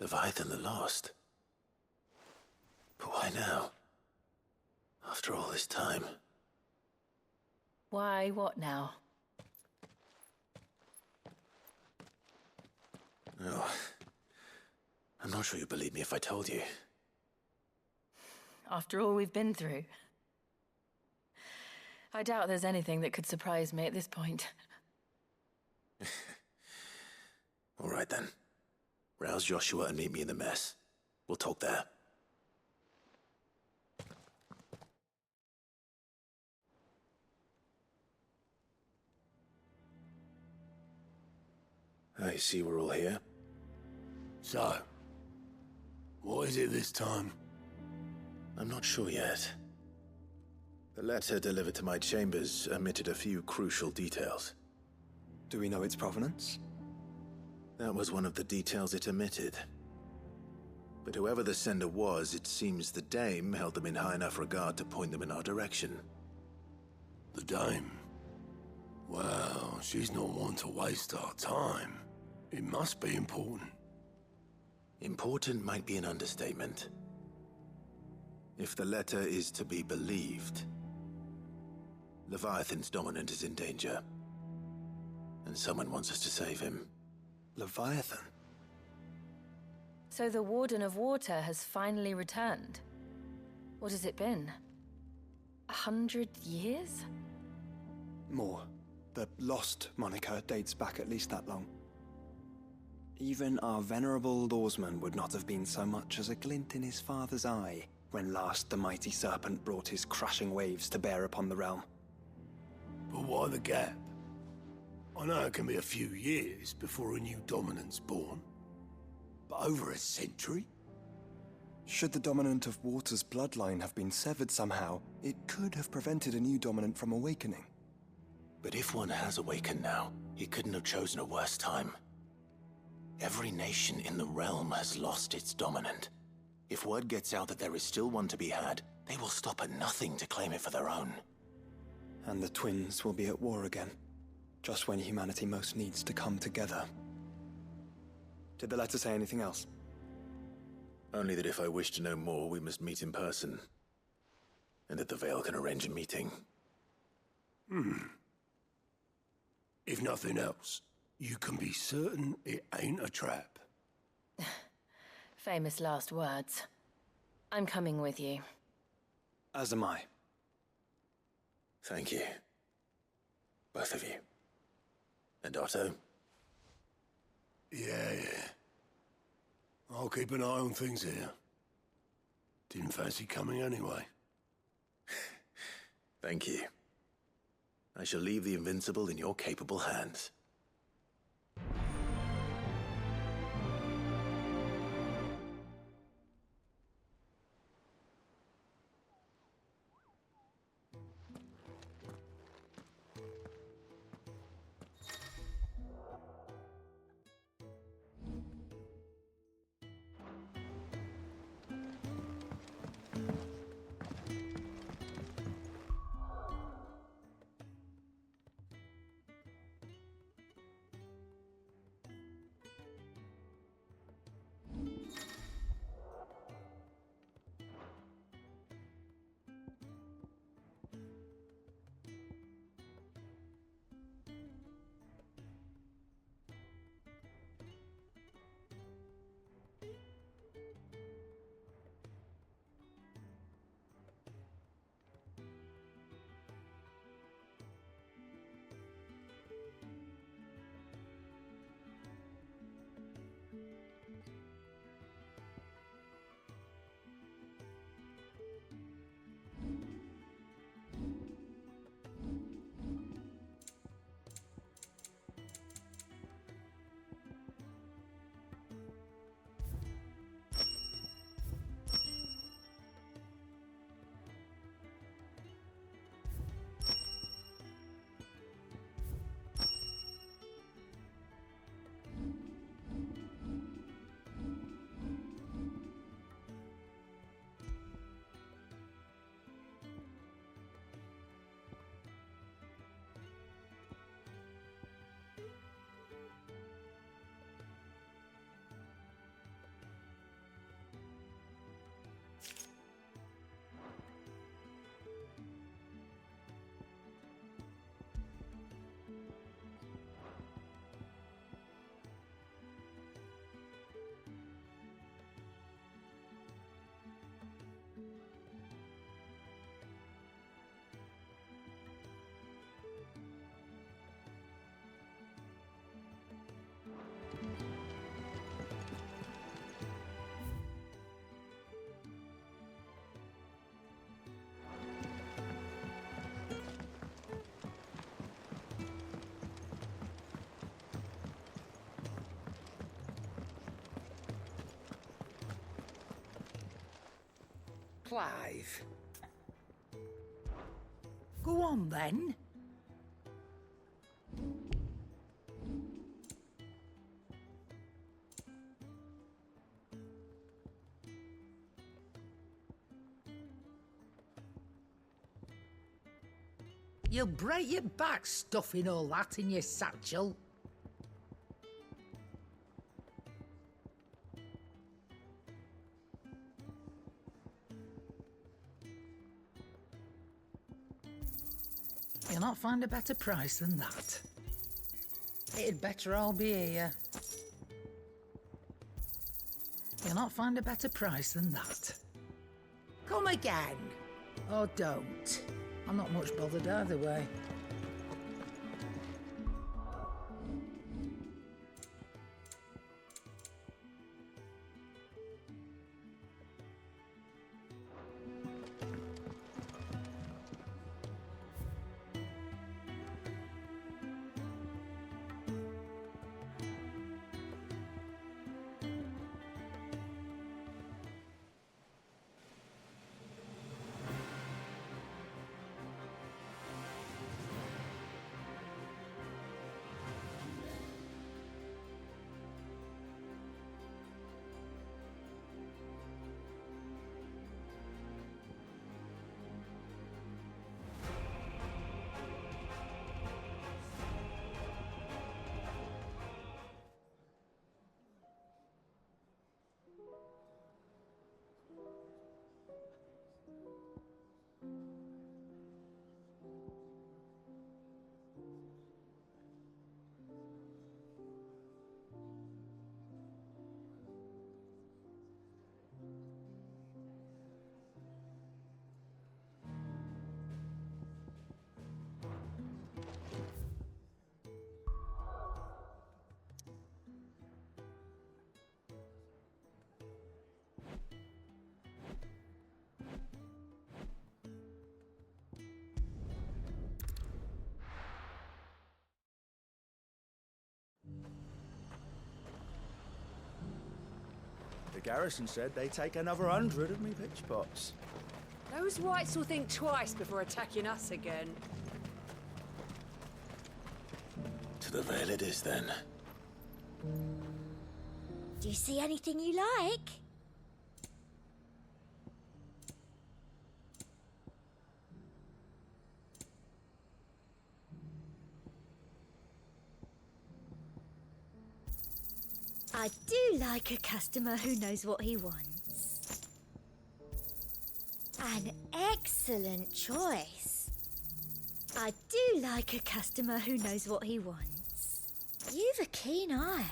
Leviathan the Lost. But why now? After all this time. Why, what now? Oh. I'm not sure you'd believe me if I told you. After all we've been through. I doubt there's anything that could surprise me at this point. All right then. Rouse Joshua and meet me in the mess. We'll talk there. I see we're all here. So, what is it this time? I'm not sure yet. The letter delivered to my chambers omitted a few crucial details. Do we know its provenance? That was one of the details it omitted. But whoever the sender was, it seems the Dame held them in high enough regard to point them in our direction. The Dame? Well, she's not one to waste our time. It must be important. Important might be an understatement. If the letter is to be believed, Leviathan's dominant is in danger. And someone wants us to save him. Leviathan? So the Warden of Water has finally returned. What has it been? 100 years? More. The Lost moniker dates back at least that long. Even our venerable lawsman would not have been so much as a glint in his father's eye when last the mighty serpent brought his crashing waves to bear upon the realm. But why the gap? I know it can be a few years before a new dominant's born. But over a century? Should the dominant of Water's bloodline have been severed somehow, it could have prevented a new dominant from awakening. But if one has awakened now, he couldn't have chosen a worse time. Every nation in the realm has lost its dominant. If word gets out that there is still one to be had, they will stop at nothing to claim it for their own. And the twins will be at war again, just when humanity most needs to come together. Did the letter say anything else? Only that if I wish to know more, we must meet in person. And that the Veil can arrange a meeting. If nothing else, you can be certain it ain't a trap. Famous last words. I'm coming with you. As am I. Thank you. Both of you. And Otto? Yeah. I'll keep an eye on things here. Didn't fancy coming anyway. Thank you. I shall leave the Invincible in your capable hands. Clive. Go on, then. You'll break your back stuffing all that in your satchel. You'll not find a better price than that. It'd better all be here. You'll not find a better price than that. Come again. Or don't. I'm not much bothered either way. The garrison said they take another 100 of me pitch pots. Those whites will think twice before attacking us again. To the Vale it is, then. Do you see anything you like? I do like a customer who knows what he wants. An excellent choice. I do like a customer who knows what he wants. You've a keen eye.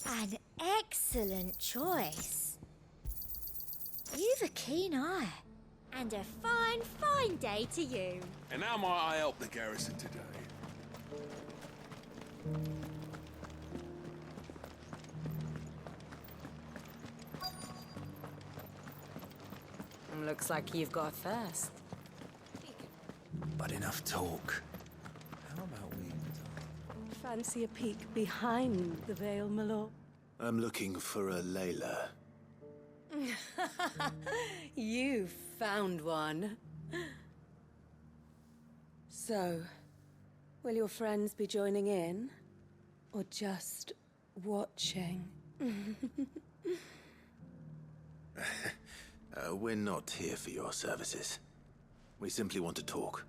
An excellent choice. You've a keen eye. And a fine, fine day to you. And how might I help the garrison today? Looks like you've got a thirst. But enough talk. How about we... Fancy a peek behind the veil, my lord? I'm looking for a Layla. You found one. So, will your friends be joining in? Or just watching? We're not here for your services. We simply want to talk.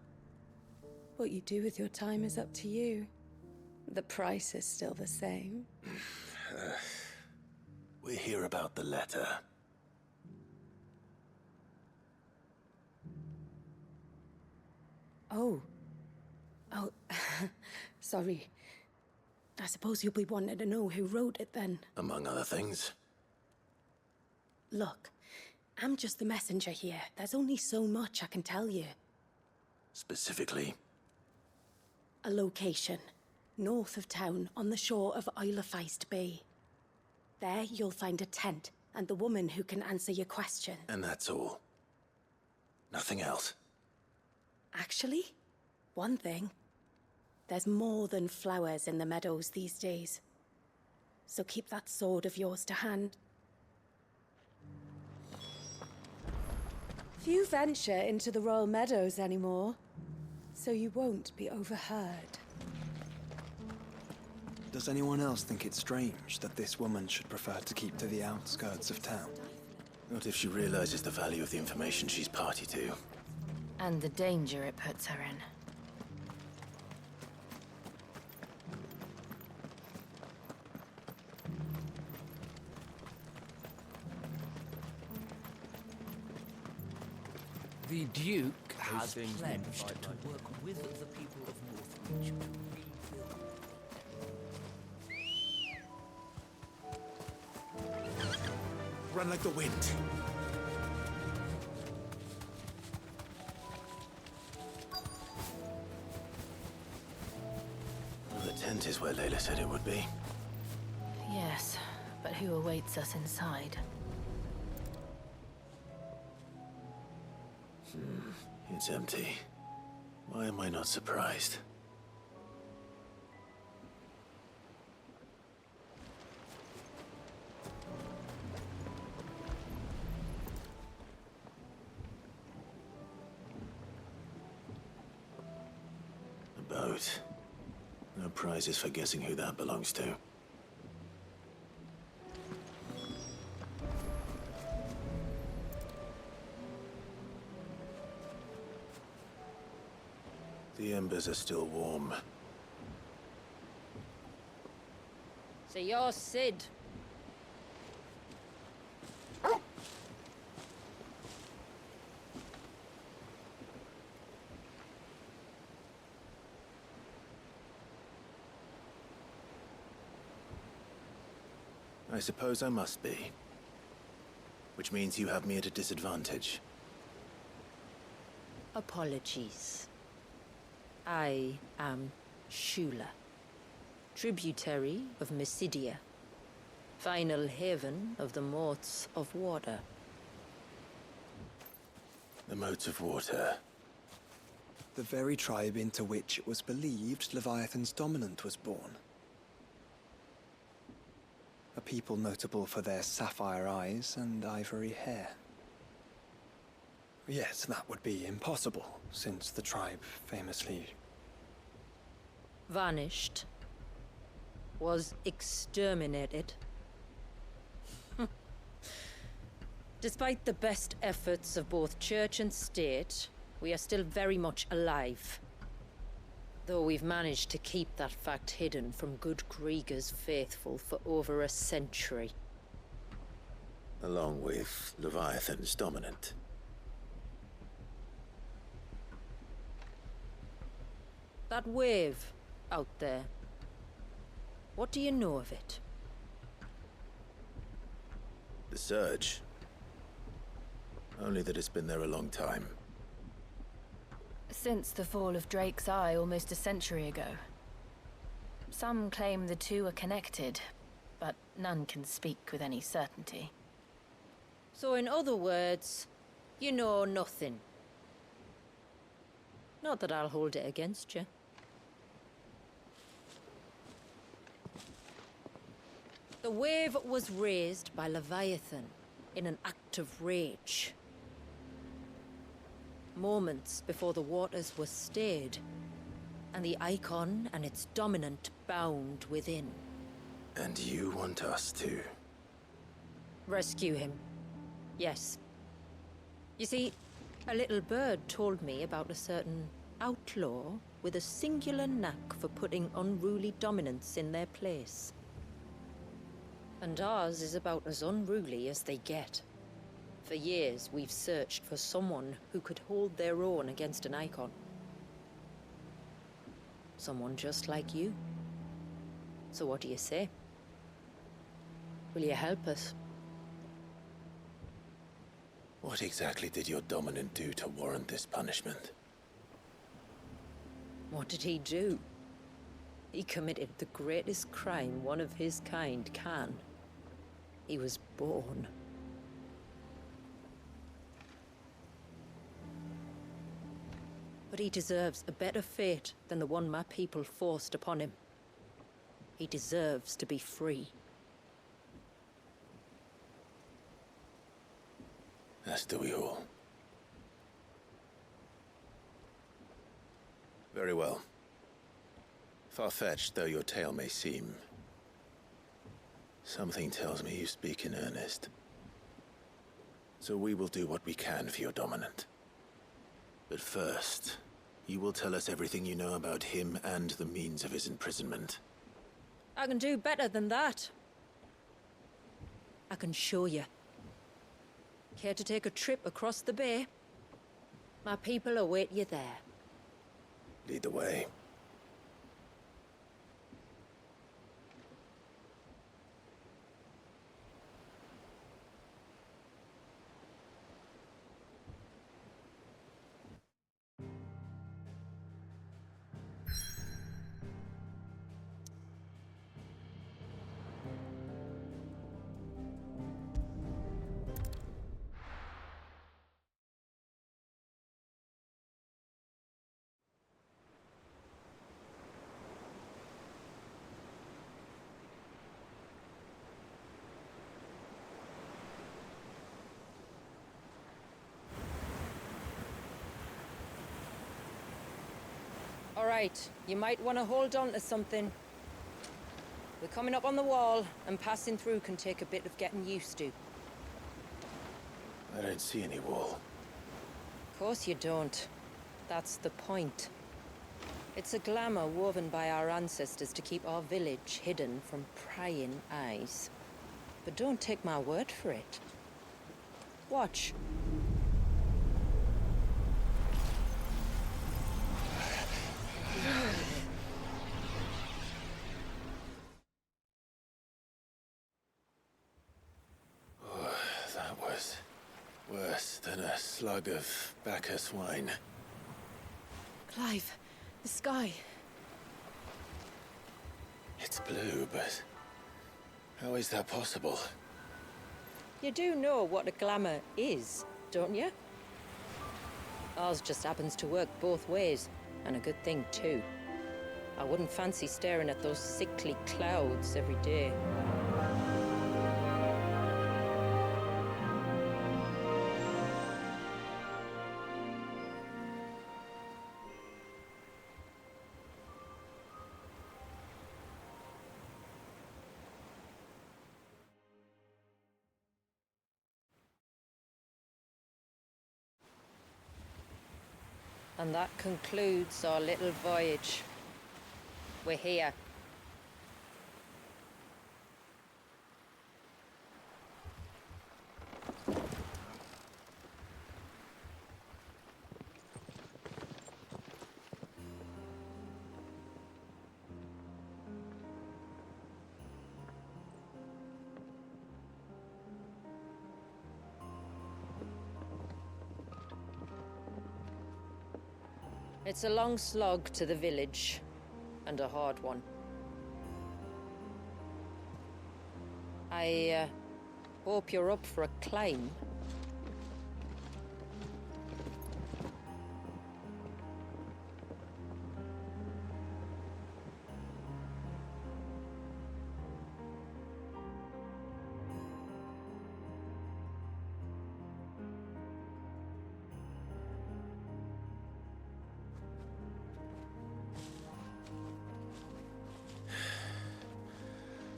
What you do with your time is up to you. The price is still the same. We're here about the letter. Oh. Oh, sorry. I suppose you'll be wanting to know who wrote it then. Among other things. Look, I'm just the messenger here. There's only so much I can tell you. Specifically? A location. North of town, on the shore of Isle of Feist Bay. There you'll find a tent, and the woman who can answer your question. And that's all? Nothing else? Actually, one thing. There's more than flowers in the meadows these days. So keep that sword of yours to hand. Few venture into the Royal Meadows anymore, so you won't be overheard. Does anyone else think it's strange that this woman should prefer to keep to the outskirts of town? Not if she realizes the value of the information she's party to. And the danger it puts her in. The Duke has pledged to work with the people of Northreach to rebuild. Run like the wind. Well, the tent is where Layla said it would be. Yes, but who awaits us inside? It's empty. Why am I not surprised? A boat. No prizes for guessing who that belongs to. The embers are still warm. So you're Sid. I suppose I must be. Which means you have me at a disadvantage. Apologies. I am Shula, tributary of Mysidia, final haven of the Moats of Water. The Moats of Water. The very tribe into which it was believed Leviathan's dominant was born. A people notable for their sapphire eyes and ivory hair. Yes, that would be impossible, since the tribe famously... Vanished. Was exterminated. Despite the best efforts of both church and state, we are still very much alive. Though we've managed to keep that fact hidden from good Krieger's faithful for over a century. Along with Leviathan's dominant. That wave out there. What do you know of it? The Surge. Only that it's been there a long time. Since the fall of Drake's Eye almost a century ago. Some claim the two are connected, but none can speak with any certainty. So in other words, you know nothing. Not that I'll hold it against you. The wave was raised by Leviathan in an act of rage. Moments before the waters were stayed, and the icon and its dominant bound within. And you want us to? Rescue him. Yes. You see, a little bird told me about a certain outlaw with a singular knack for putting unruly dominants in their place. And ours is about as unruly as they get. For years, we've searched for someone who could hold their own against an icon. Someone just like you. So what do you say? Will you help us? What exactly did your dominant do to warrant this punishment? What did he do? He committed the greatest crime one of his kind can. He was born. But he deserves a better fate than the one my people forced upon him. He deserves to be free. As do we all. Very well. Far-fetched though your tale may seem, something tells me you speak in earnest. So we will do what we can for your dominant. But first, you will tell us everything you know about him and the means of his imprisonment. I can do better than that. I can show you. Care to take a trip across the bay? My people await you there. Lead the way. All right, you might want to hold on to something. We're coming up on the wall, and passing through can take a bit of getting used to. I don't see any wall. Of course you don't. That's the point. It's a glamour woven by our ancestors to keep our village hidden from prying eyes. But don't take my word for it. Watch. That was worse than a slug of Bacchus wine. Clive, the sky. It's blue, but how is that possible? You do know what a glamour is, don't you? Ours just happens to work both ways, and a good thing too. I wouldn't fancy staring at those sickly clouds every day. And that concludes our little voyage. We're here. It's a long slog to the village, and a hard one. I hope you're up for a climb.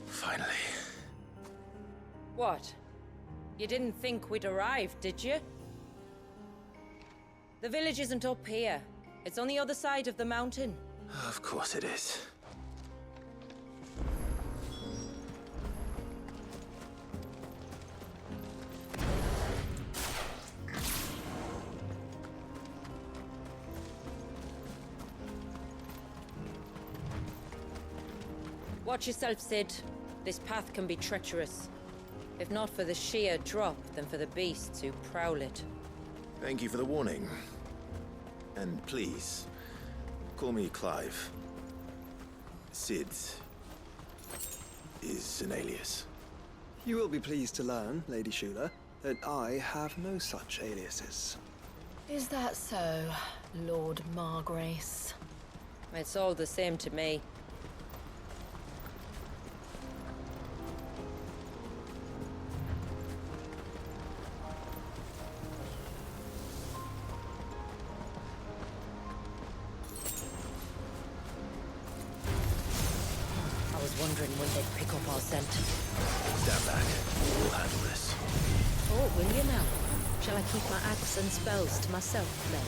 Finally. What? You didn't think we'd arrived, did you? The village isn't up here. It's on the other side of the mountain. Of course it is. Watch yourself, Sid. This path can be treacherous. If not for the sheer drop, then for the beasts who prowl it. Thank you for the warning. And please, call me Clive. Sid is an alias. You will be pleased to learn, Lady Shula, that I have no such aliases. Is that so, Lord Margrace? It's all the same to me. wondering when they'd pick up our scent. Stand back. We'll handle this. Oh, will you now? Shall I keep my axe and spells to myself then?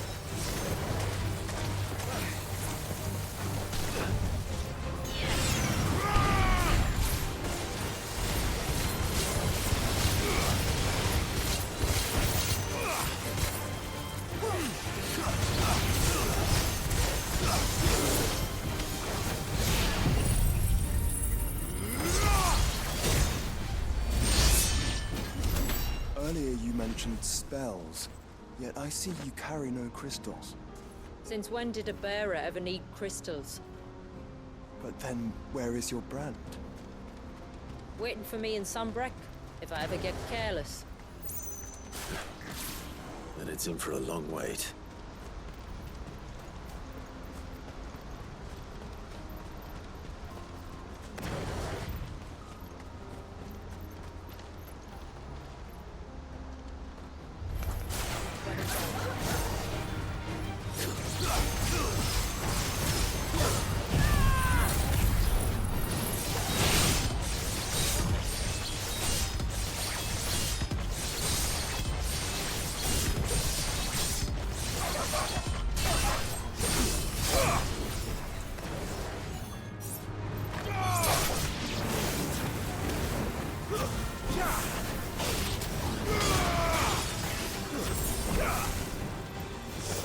Earlier you mentioned spells, yet I see you carry no crystals. Since when did a bearer ever need crystals? But then, where is your brand? Waiting for me in Sunbreck, if I ever get careless. Then it's in for a long wait.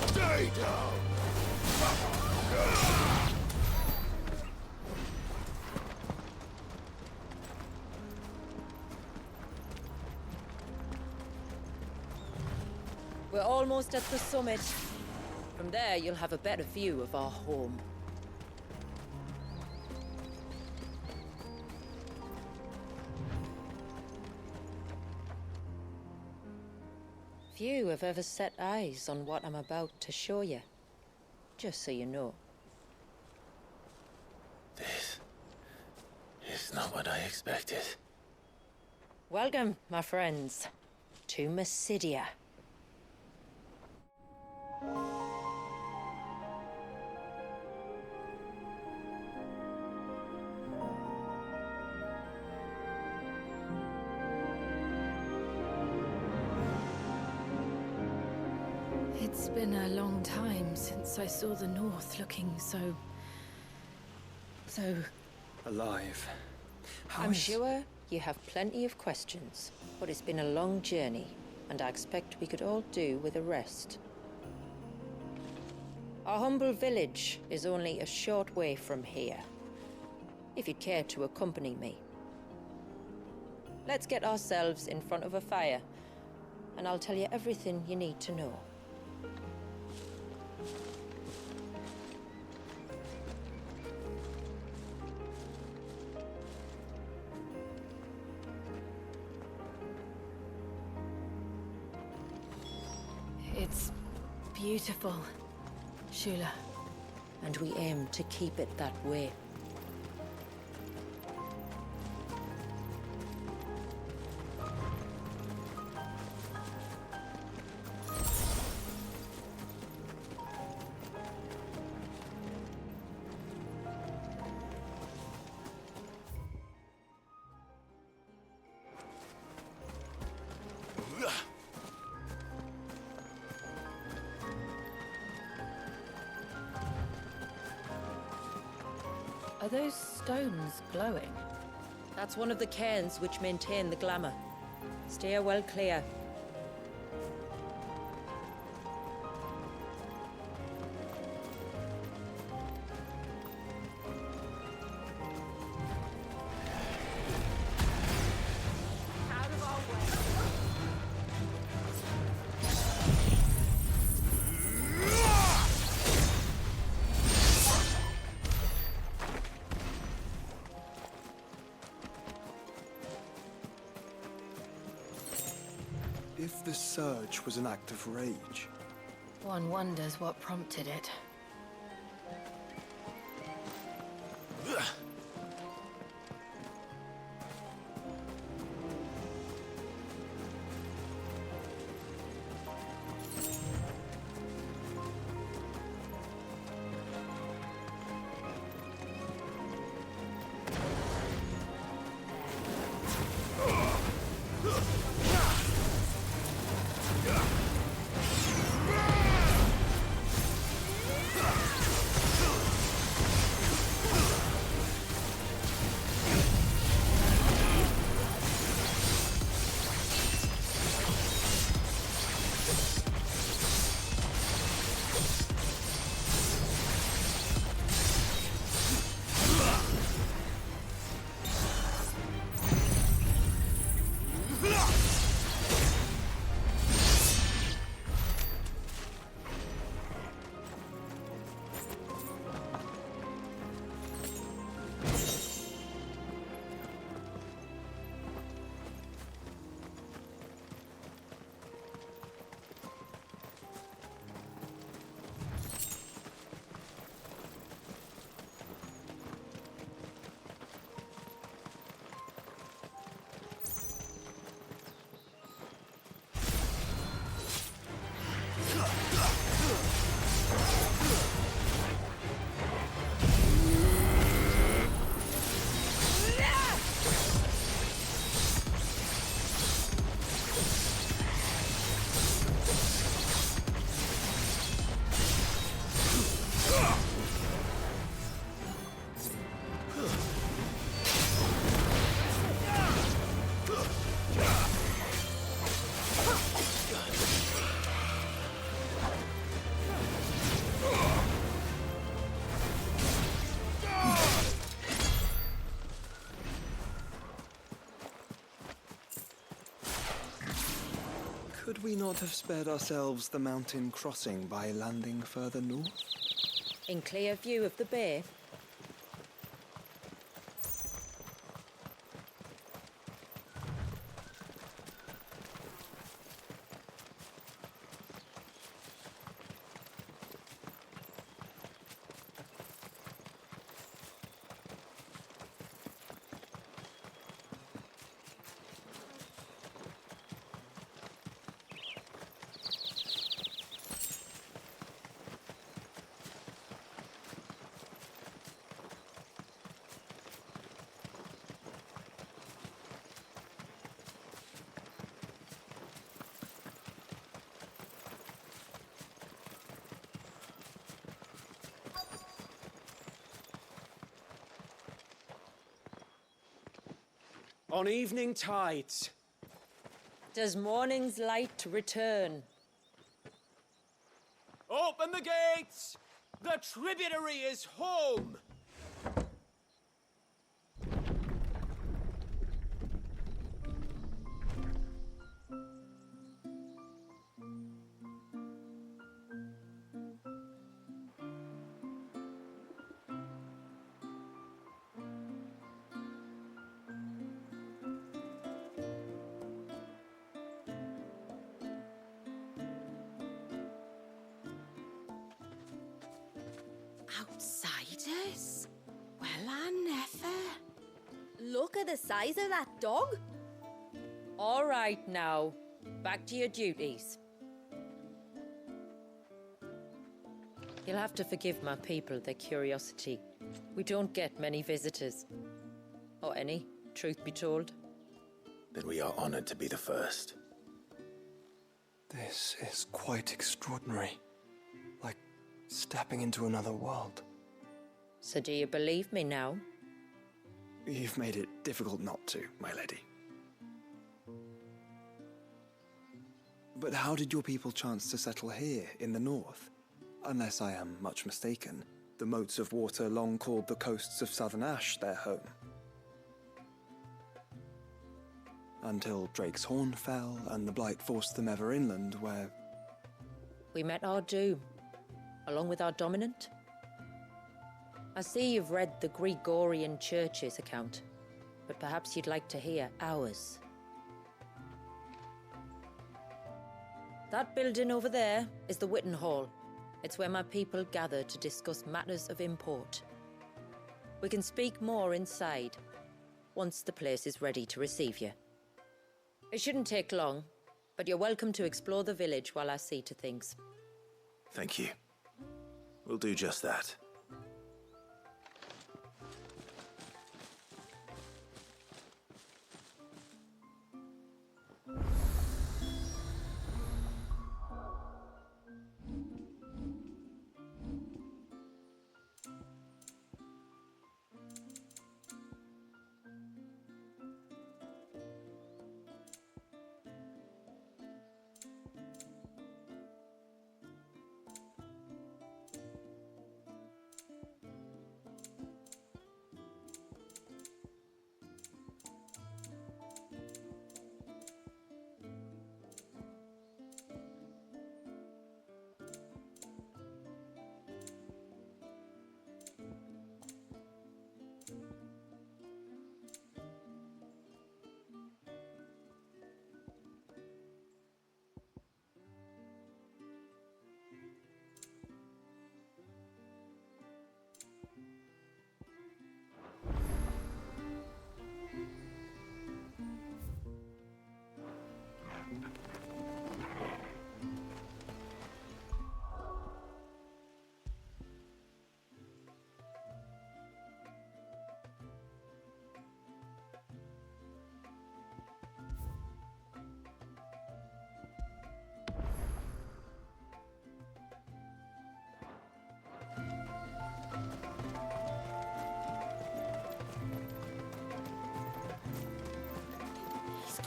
Stay down! We're almost at the summit. From there, you'll have a better view of our home. Few have ever set eyes on what I'm about to show you. Just so you know. This is not what I expected. Welcome, my friends, to Mysidia. It's been a long time since I saw the North looking so... Alive. I'm sure you have plenty of questions, but it's been a long journey, and I expect we could all do with a rest. Our humble village is only a short way from here, if you'd care to accompany me. Let's get ourselves in front of a fire, and I'll tell you everything you need to know. It's beautiful, Shula. And we aim to keep it that way. Are those stones glowing? That's one of the cairns which maintain the glamour. Steer well clear. If the surge was an act of rage, One wonders what prompted it. Could we not have spared ourselves the mountain crossing by landing further north? In clear view of the bay? On evening tides. Does morning's light return? Open the gates! The tributary is home! Outsiders? Well, I never. Look at the size of that dog. All right now, back to your duties. You'll have to forgive my people their curiosity. We don't get many visitors. Or any, truth be told. Then we are honored to be the first. This is quite extraordinary. Like stepping into another world. So do you believe me now? You've made it difficult not to, my lady. But how did your people chance to settle here in the north? Unless I am much mistaken, the moats of water long called the coasts of southern Ash their home. Until Drake's Horn fell and the Blight forced them ever inland, where... We met our doom, along with our dominant. I see you've read the Gregorian Church's account, but perhaps you'd like to hear ours. That building over there is the Witten Hall. It's where my people gather to discuss matters of import. We can speak more inside, once the place is ready to receive you. It shouldn't take long, but you're welcome to explore the village while I see to things. Thank you. We'll do just that.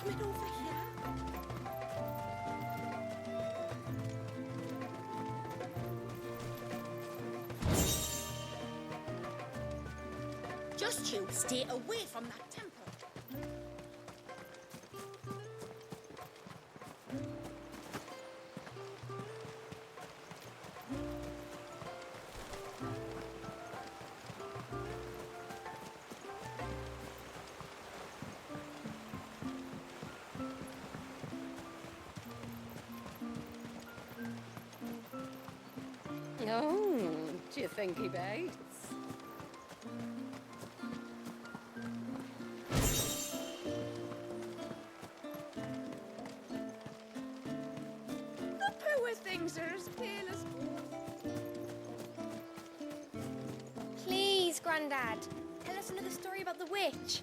Coming over here. Just you stay away from that temple. Oh, do you think he bites? The poor things are as pale as... Please, Grandad, tell us another story about the witch.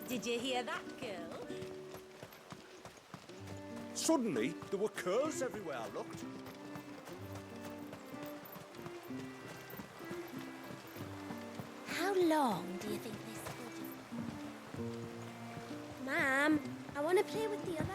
Did you hear that, girl? Suddenly, there were curls everywhere I looked. How long do you think this will do? Ma'am, I want to play with the others.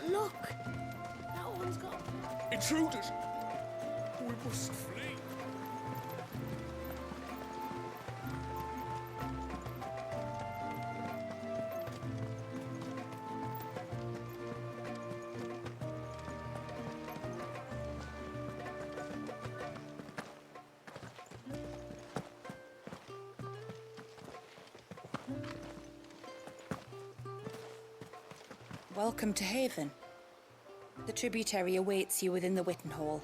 Look! That one's got... Intruders! We must flee. Welcome to Haven. The tributary awaits you within the Witten Hall.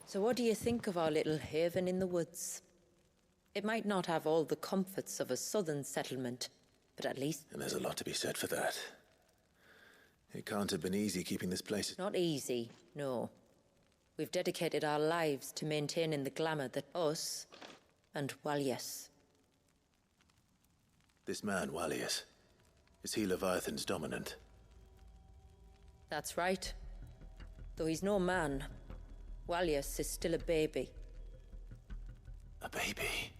So what do you think of our little haven in the woods? It might not have all the comforts of a southern settlement, but at least... And there's a lot to be said for that. It can't have been easy keeping this place... Not easy, no. We've dedicated our lives to maintaining the glamour that us and Walias. This man, Walias, is he Leviathan's dominant? That's right. Though he's no man, Walias is still a baby. A baby?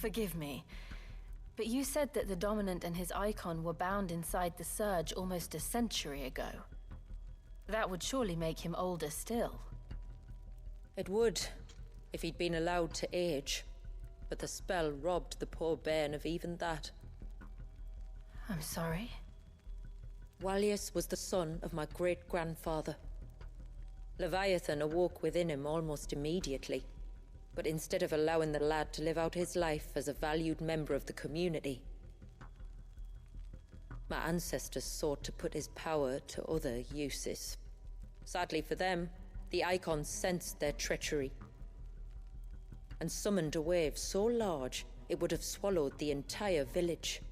Forgive me, but you said that the Dominant and his icon were bound inside the Surge almost a century ago. That would surely make him older still. It would, if he'd been allowed to age. But the spell robbed the poor bairn of even that. I'm sorry? Walias was the son of my great-grandfather. Leviathan awoke within him almost immediately. But instead of allowing the lad to live out his life as a valued member of the community, my ancestors sought to put his power to other uses. Sadly for them, the Icon sensed their treachery and summoned a wave so large it would have swallowed the entire village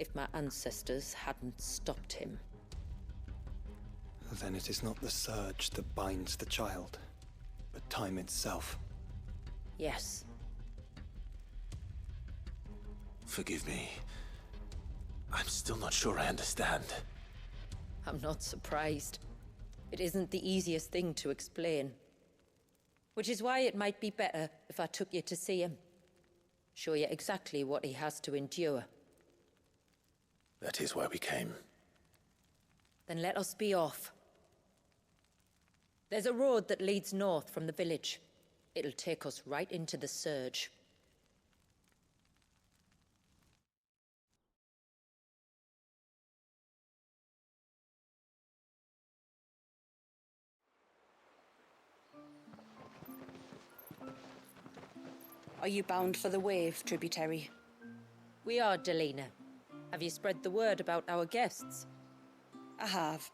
if my ancestors hadn't stopped him. Then it is not the surge that binds the child, but time itself. Yes. Forgive me. I'm still not sure I understand. I'm not surprised. It isn't the easiest thing to explain. Which is why it might be better if I took you to see him. Show you exactly what he has to endure. That is why we came. Then let us be off. There's a road that leads north from the village. It'll take us right into the Surge. Are you bound for the Wave, tributary? We are, Delina. Have you spread the word about our guests? I have.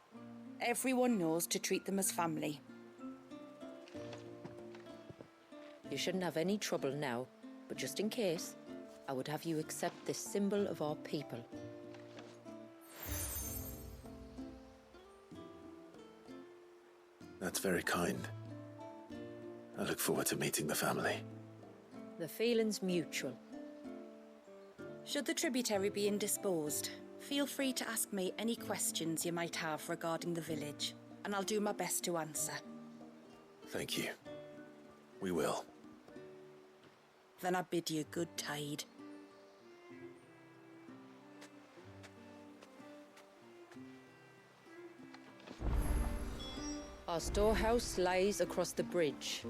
Everyone knows to treat them as family. You shouldn't have any trouble now, but just in case, I would have you accept this symbol of our people. That's very kind. I look forward to meeting the family. The feeling's mutual. Should the tributary be indisposed, feel free to ask me any questions you might have regarding the village, and I'll do my best to answer. Thank you. We will. Then I bid you good tide. Our storehouse lies across the bridge.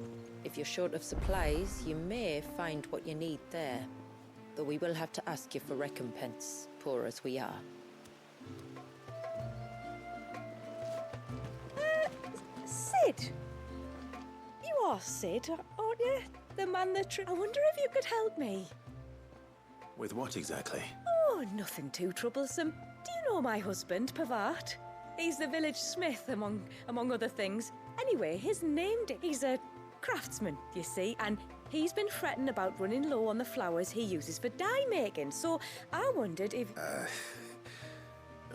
If you're short of supplies, you may find what you need there. Though we will have to ask you for recompense, poor as we are. Sid! You are Sid, aren't you? The man that... I wonder if you could help me. With what exactly? Oh, nothing too troublesome. Do you know my husband, Pavat? He's the village smith, among other things. Anyway, his name... He's a craftsman, you see, and he's been fretting about running low on the flowers he uses for dye making, so I wondered if...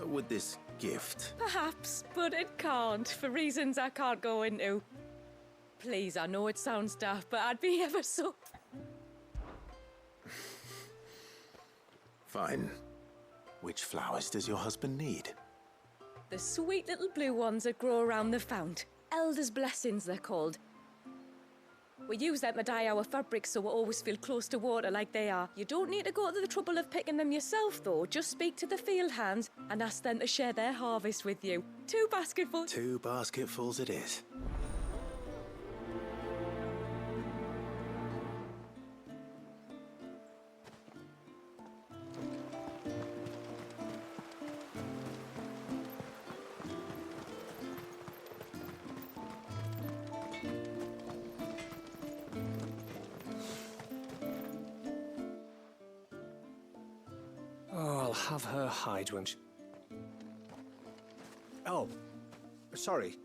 With this gift? Perhaps, but it can't, for reasons I can't go into. Please, I know it sounds daft, but I'd be ever so... Fine. Which flowers does your husband need? The sweet little blue ones that grow around the fount. Elder's blessings, they're called. We use them to dye our fabrics so we always feel close to water like they are. You don't need to go to the trouble of picking them yourself, though. Just speak to the field hands and ask them to share their harvest with you. 2 basketfuls. 2 basketfuls it is. Oh, I'll have her hide when she... Oh, sorry.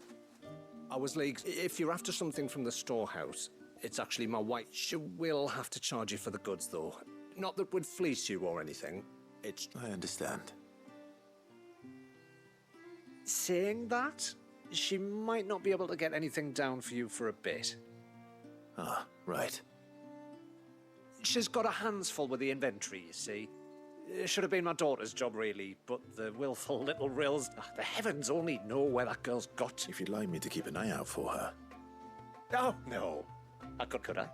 I was like, if you're after something from the storehouse, it's actually my wife. She will have to charge you for the goods, though. Not that would fleece you or anything. It's... I understand. Saying that, she might not be able to get anything down for you for a bit. Ah, right. She's got her hands full with the inventory, you see. It should have been my daughter's job, really, but the willful little rills... The heavens only know where that girl's got. If you'd like me to keep an eye out for her. Oh, no. I could I?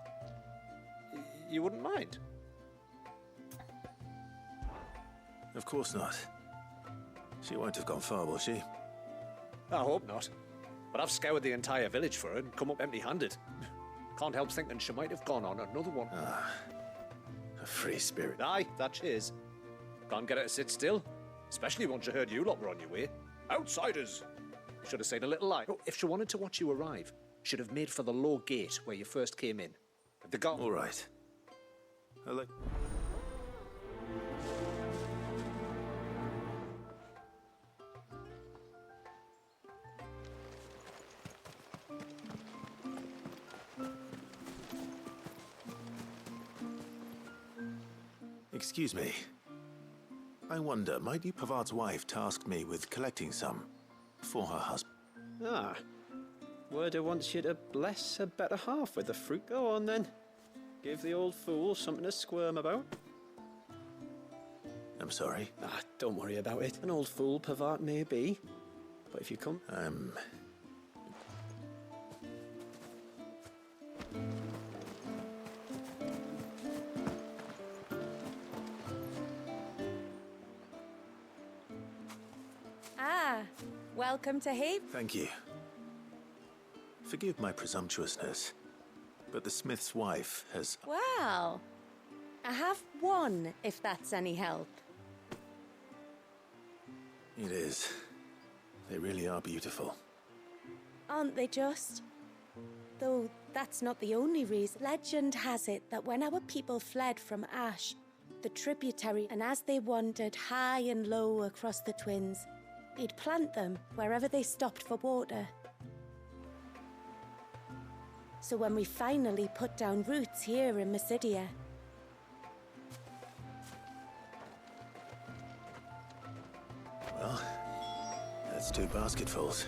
You wouldn't mind? Of course not. She won't have gone far, will she? I hope not. But I've scoured the entire village for her and come up empty-handed. Can't help thinking she might have gone on another one. Ah, a free spirit. Aye, that she is. Can't get her to sit still, especially once she heard you lot were on your way. Outsiders! Should have said a little lie. Oh, if she wanted to watch you arrive, should have made for the low gate where you first came in. The guard... All right. Hello. Excuse me. I wonder, might you Pavart's wife tasked me with collecting some for her husband? Ah. Word wants you to bless her better half with the fruit. Go on, then. Give the old fool something to squirm about. I'm sorry? Ah, don't worry about it. An old fool Pavart may be. But if you come... Welcome to Heap. Thank you. Forgive my presumptuousness, but the smith's wife has... Well, I have one, if that's any help. It is. They really are beautiful. Aren't they just? Though that's not the only reason. Legend has it that when our people fled from Ash, the tributary, and as they wandered high and low across the Twins, he'd plant them wherever they stopped for water. So when we finally put down roots here in Mysidia, well, that's 2 basketfuls.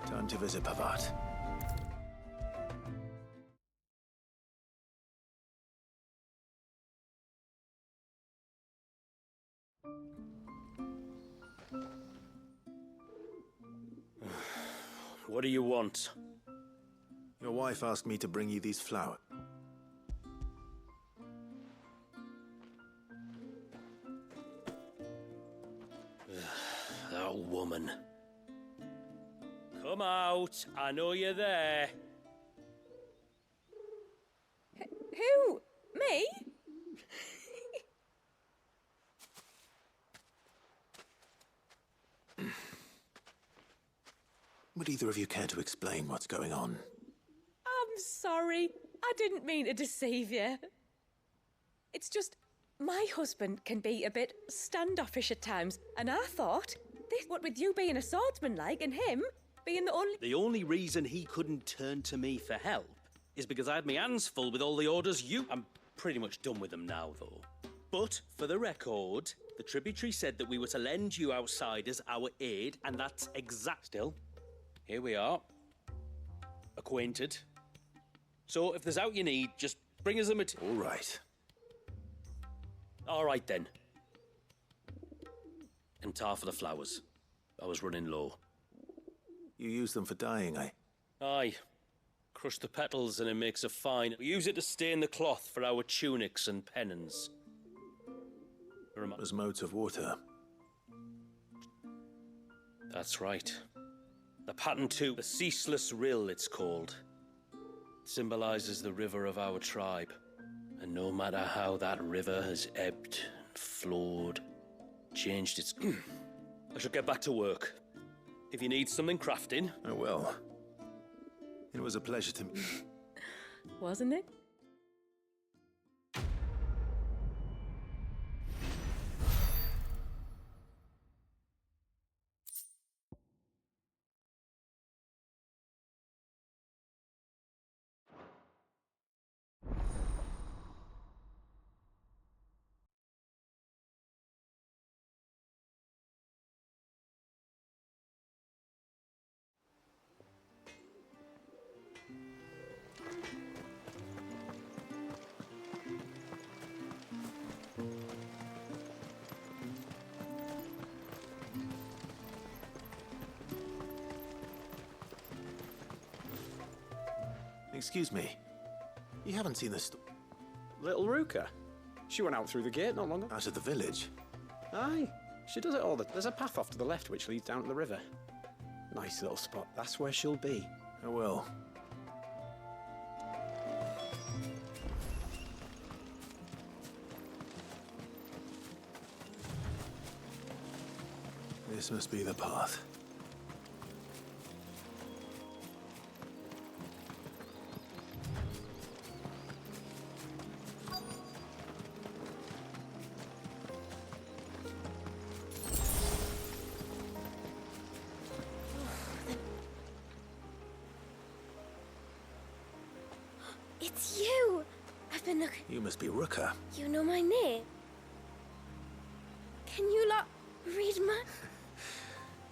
Time to visit Pavart. What do you want? Your wife asked me to bring you these flowers. That woman. Come out. I know you're there. Who? Me? Would either of you care to explain what's going on? I'm sorry. I didn't mean to deceive you. It's just, my husband can be a bit standoffish at times, and I thought, what with you being a swordsman like, and him being the only... The only reason he couldn't turn to me for help is because I had my hands full with all the orders I'm pretty much done with them now, though. But, for the record, the tributary said that we were to lend you outsiders our aid, and that's exact. Still, here we are. Acquainted. So, if there's out you need, just bring us the material. All right. All right, then. And tar for the flowers. I was running low. You use them for dyeing, eh? Aye. Crush the petals and it makes a fine... We use it to stain the cloth for our tunics and pennons. As modes of water. That's right. The pattern too. The Ceaseless Rill, it's called. It symbolizes the river of our tribe. And no matter how that river has ebbed and flowed, changed its... I should get back to work. If you need something crafting... I will. It was a pleasure to... Wasn't it? Excuse me. You haven't seen this... Little Ruka? She went out through the gate not long ago. Out of the village? Aye. She does it all the... There's a path off to the left which leads down to the river. Nice little spot. That's where she'll be. I will. This must be the path. It's you! I've been looking... You must be Ruka. You know my name? Can you lot read my...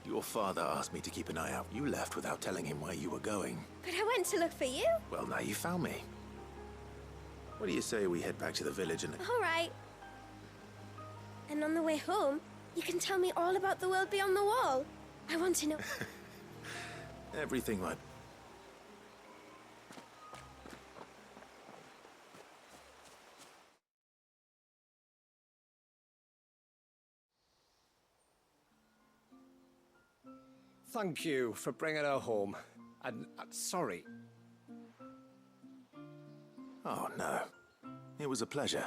Your father asked me to keep an eye out. You left without telling him where you were going. But I went to look for you. Well, now you found me. What do you say we head back to the village and... All right. And on the way home, you can tell me all about the world beyond the wall. I want to know... Everything like... Thank you for bringing her home. And sorry. Oh, no. It was a pleasure.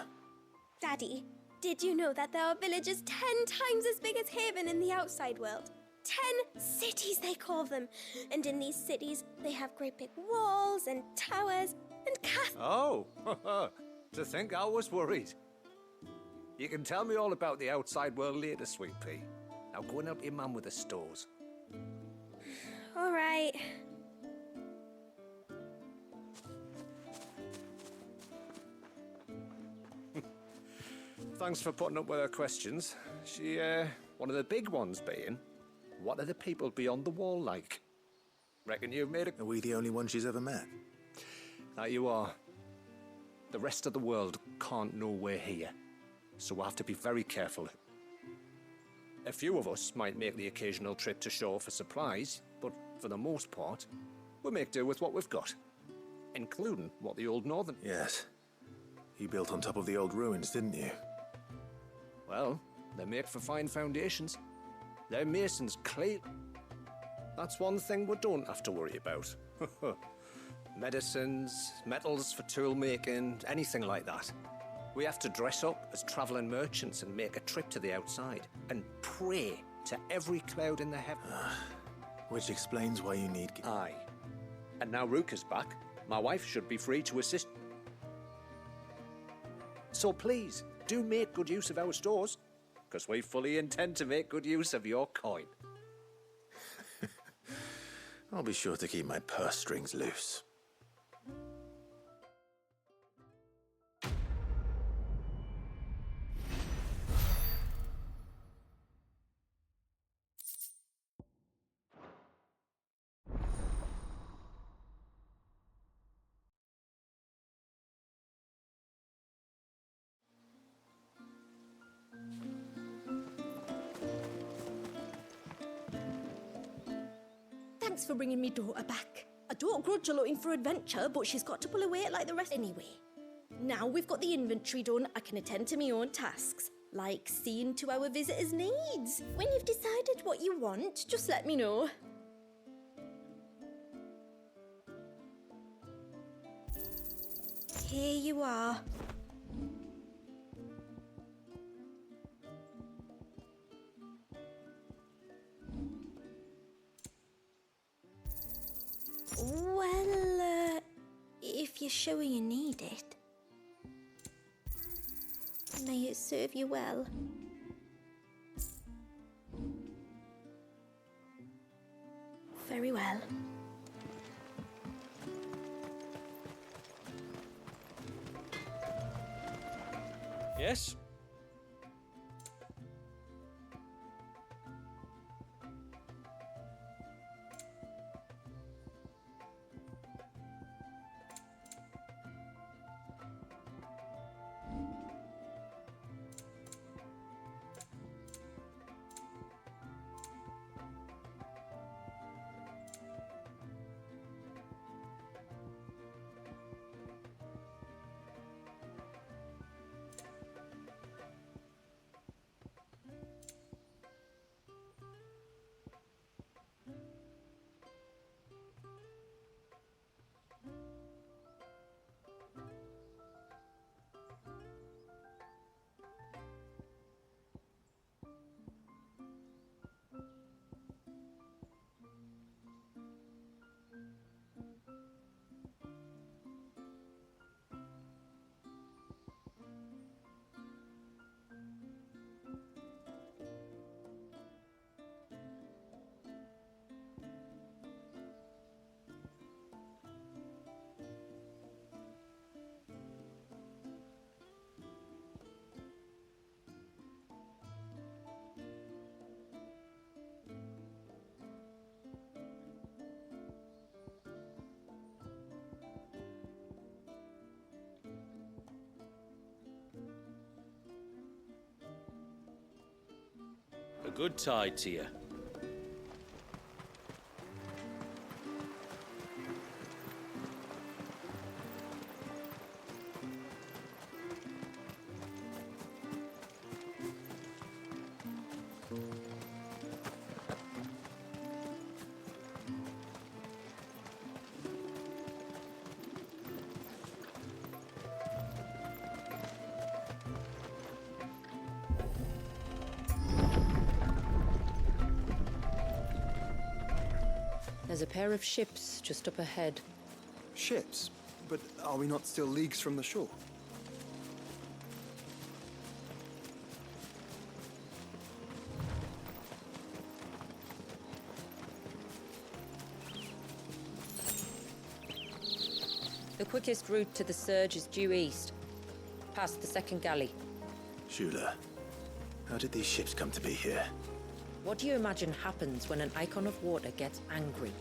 Daddy, did you know that there are villages 10 times as big as Haven in the outside world? 10 cities, they call them. And in these cities, they have great big walls and towers and castles. Oh, to think I was worried. You can tell me all about the outside world later, Sweet Pea. Now go and help your mum with the stores. All right. Thanks for putting up with her questions. She, one of the big ones being, what are the people beyond the wall like? Reckon you've made a... Are we the only one she's ever met? That you are. The rest of the world can't know we're here, so we'll have to be very careful. A few of us might make the occasional trip to shore for supplies, but for the most part, we make do with what we've got. Including what the old Northern... Yes. You built on top of the old ruins, didn't you? Well, they make for fine foundations. Their masons clean. That's one thing we don't have to worry about. Medicines, metals for tool making, anything like that. We have to dress up as travelling merchants and make a trip to the outside and pray to every cloud in the heavens. Which explains why you need... Aye. And now Rook is back. My wife should be free to assist. So please, do make good use of our stores, because we fully intend to make good use of your coin. I'll be sure to keep my purse strings loose. Thanks for bringing me daughter back. I don't grudge her looking for adventure, but she's got to pull her weight like the rest anyway. Now we've got the inventory done, I can attend to my own tasks, like seeing to our visitors' needs. When you've decided what you want, just let me know. Here you are. Well, if you're sure you need it. May it serve you well. Very well. Yes? A good tide to you. There's a pair of ships just up ahead. Ships? But are we not still leagues from the shore? The quickest route to the surge is due east, past the second galley. Shula, how did these ships come to be here? What do you imagine happens when an icon of water gets angry?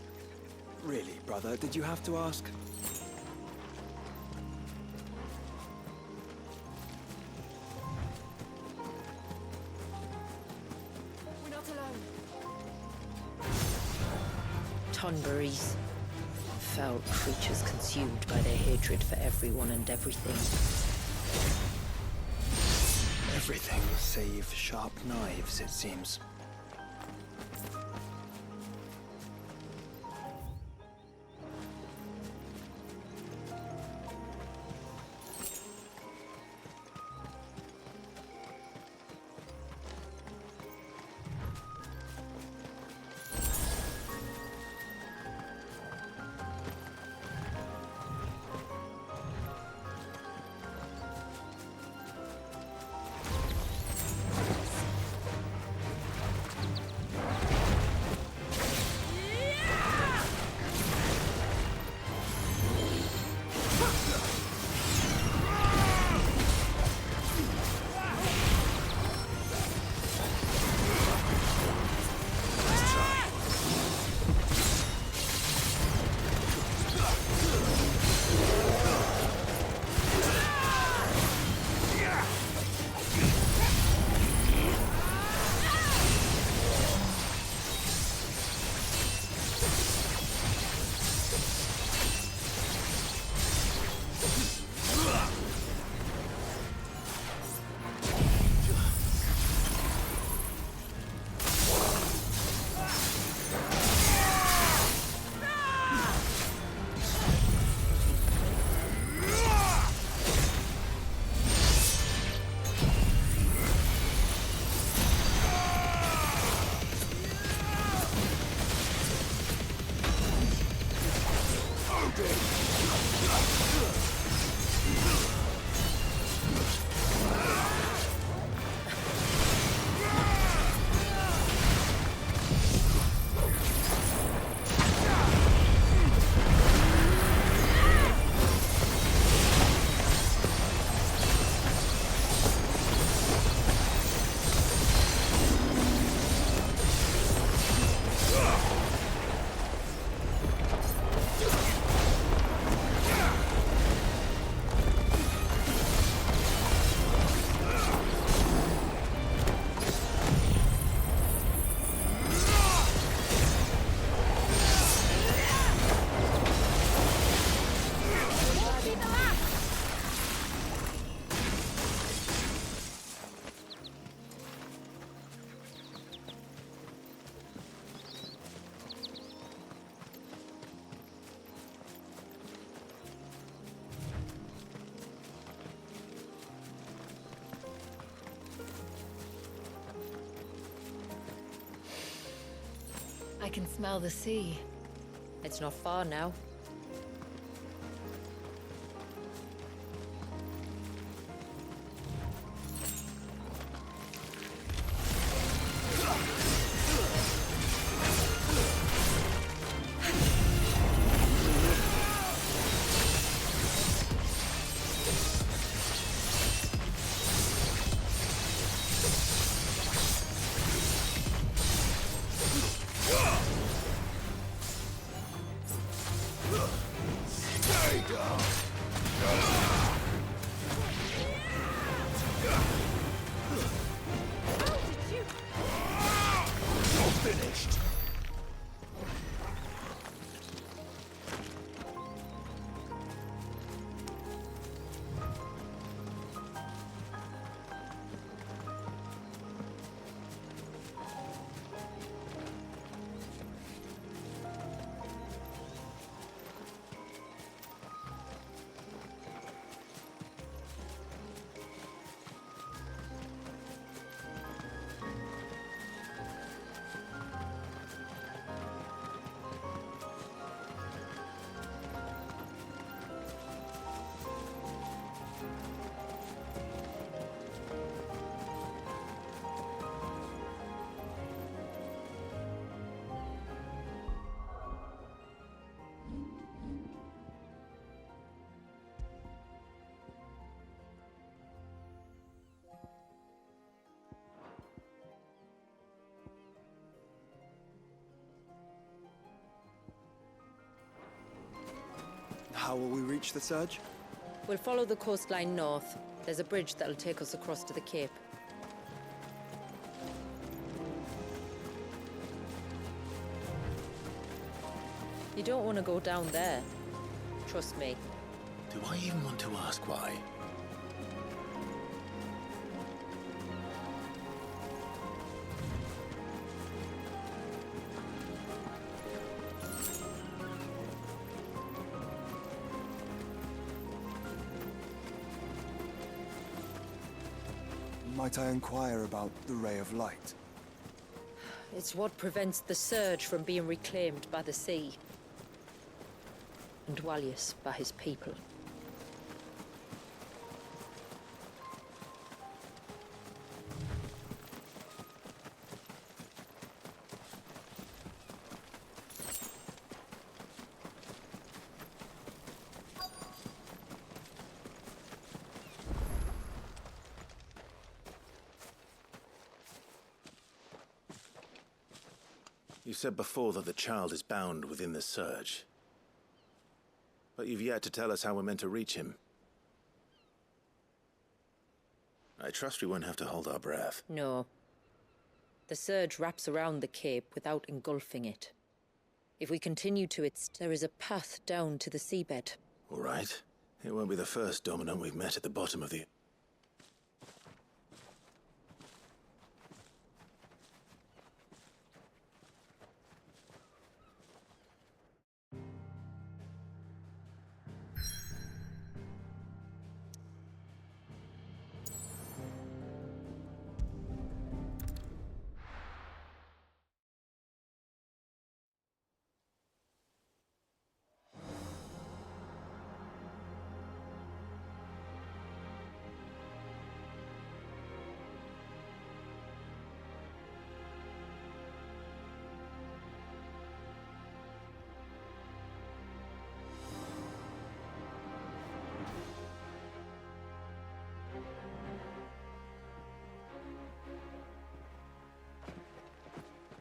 Really, brother? Did you have to ask? Tonberries. Foul creatures consumed by their hatred for everyone and everything. Everything save sharp knives, it seems. I can smell the sea. It's not far now. How will we reach the surge? We'll follow the coastline north. There's a bridge that'll take us across to the cape. You don't want to go down there. Trust me. Do I even want to ask why? Might I inquire about the ray of light? It's what prevents the surge from being reclaimed by the sea. And Dwalius by his people. You said before that the child is bound within the surge. But you've yet to tell us how we're meant to reach him. I trust we won't have to hold our breath. No. The surge wraps around the cape without engulfing it. If we continue to its, there is a path down to the seabed. All right. It won't be the first dominant we've met at the bottom of the...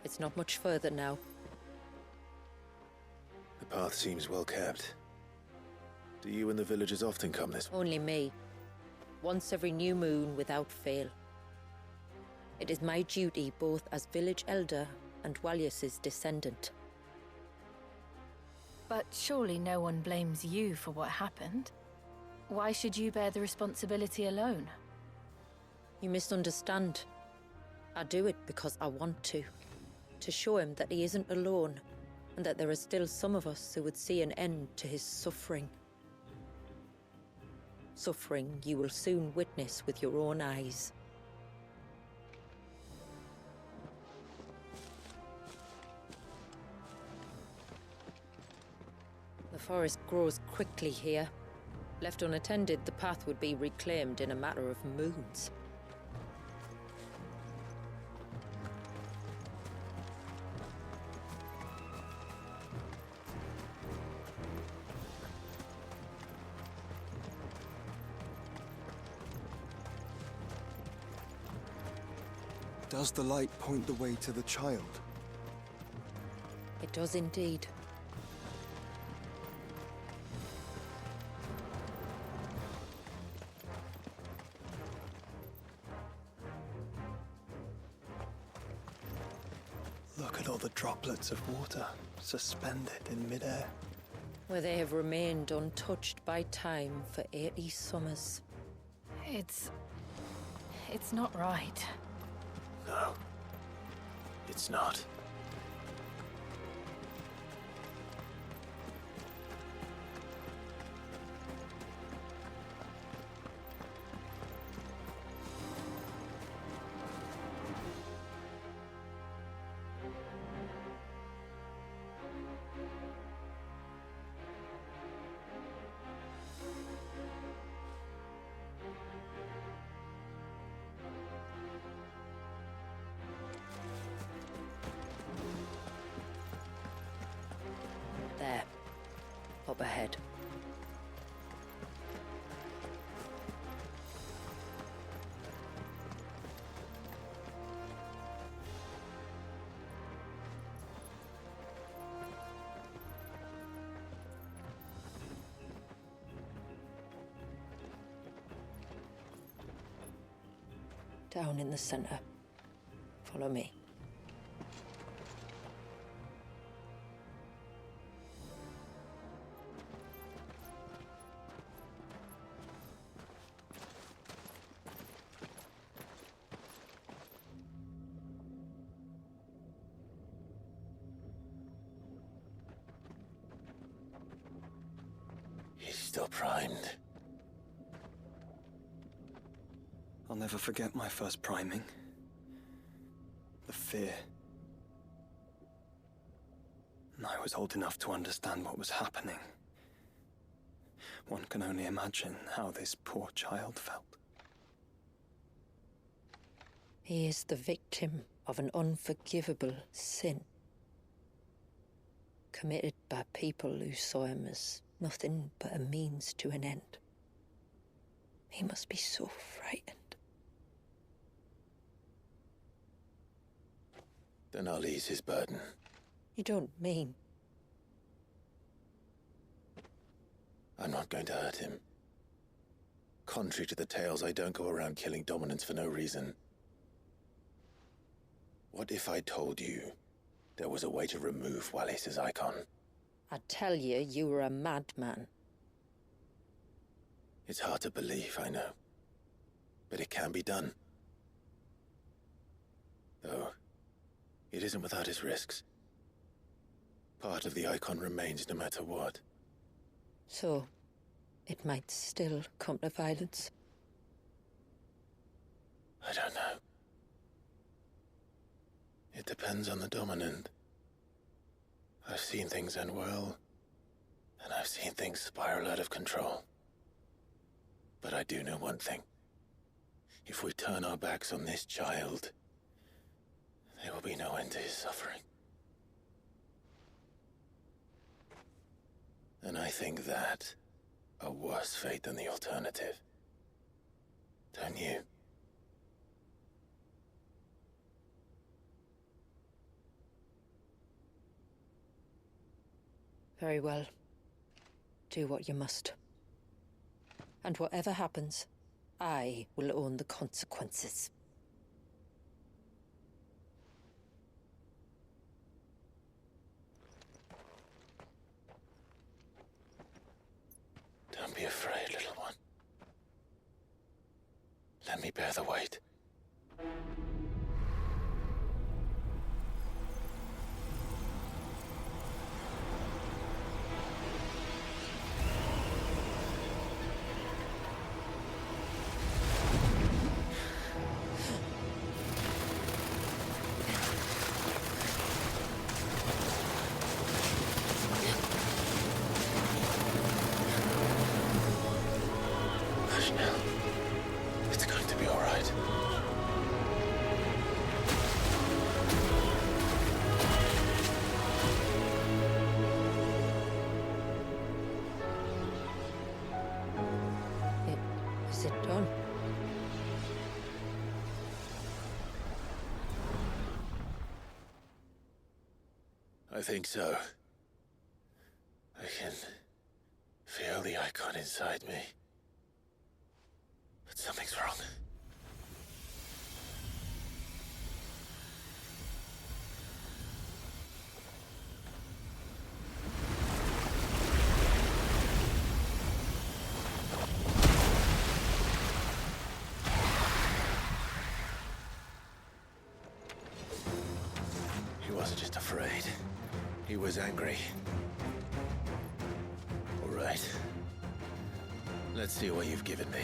It's not much further now. The path seems well kept. Do you and the villagers often come this way? Only me. Once every new moon without fail. It is my duty both as village elder and Dwalius's descendant. But surely no one blames you for what happened. Why should you bear the responsibility alone? You misunderstand. I do it because I want to. To show him that he isn't alone, and that there are still some of us who would see an end to his suffering. Suffering you will soon witness with your own eyes. The forest grows quickly here. Left unattended, the path would be reclaimed in a matter of moons. Does the light point the way to the child? It does indeed. Look at all the droplets of water suspended in midair. Where they have remained untouched by time for 80 summers. It's not right. No. It's not. There. Up ahead. Down in the center. Follow me. still primed. I'll never forget my first priming. The fear. And I was old enough to understand what was happening. One can only imagine how this poor child felt. He is the victim of an unforgivable sin, committed by people who saw him as nothing but a means to an end. He must be so frightened. Then I'll ease his burden. You don't mean? I'm not going to hurt him. Contrary to the tales, I don't go around killing dominants for no reason. What if I told you there was a way to remove Wallace's icon? I'd tell you you were a madman. It's hard to believe, I know. But it can be done. Though, it isn't without its risks. Part of the icon remains no matter what. So, it might still come to violence? I don't know. It depends on the dominant. I've seen things end well, and I've seen things spiral out of control. But I do know one thing. If we turn our backs on this child, there will be no end to his suffering. And I think that a worse fate than the alternative. Don't you? Very well. Do what you must. And whatever happens, I will own the consequences. Don't be afraid, little one. Let me bear the weight. Hush now. It's going to be all right. Is it done? I think so. I can feel the icon inside me. But something's wrong. He wasn't just afraid. He was angry. All right. Let's see what you've given me.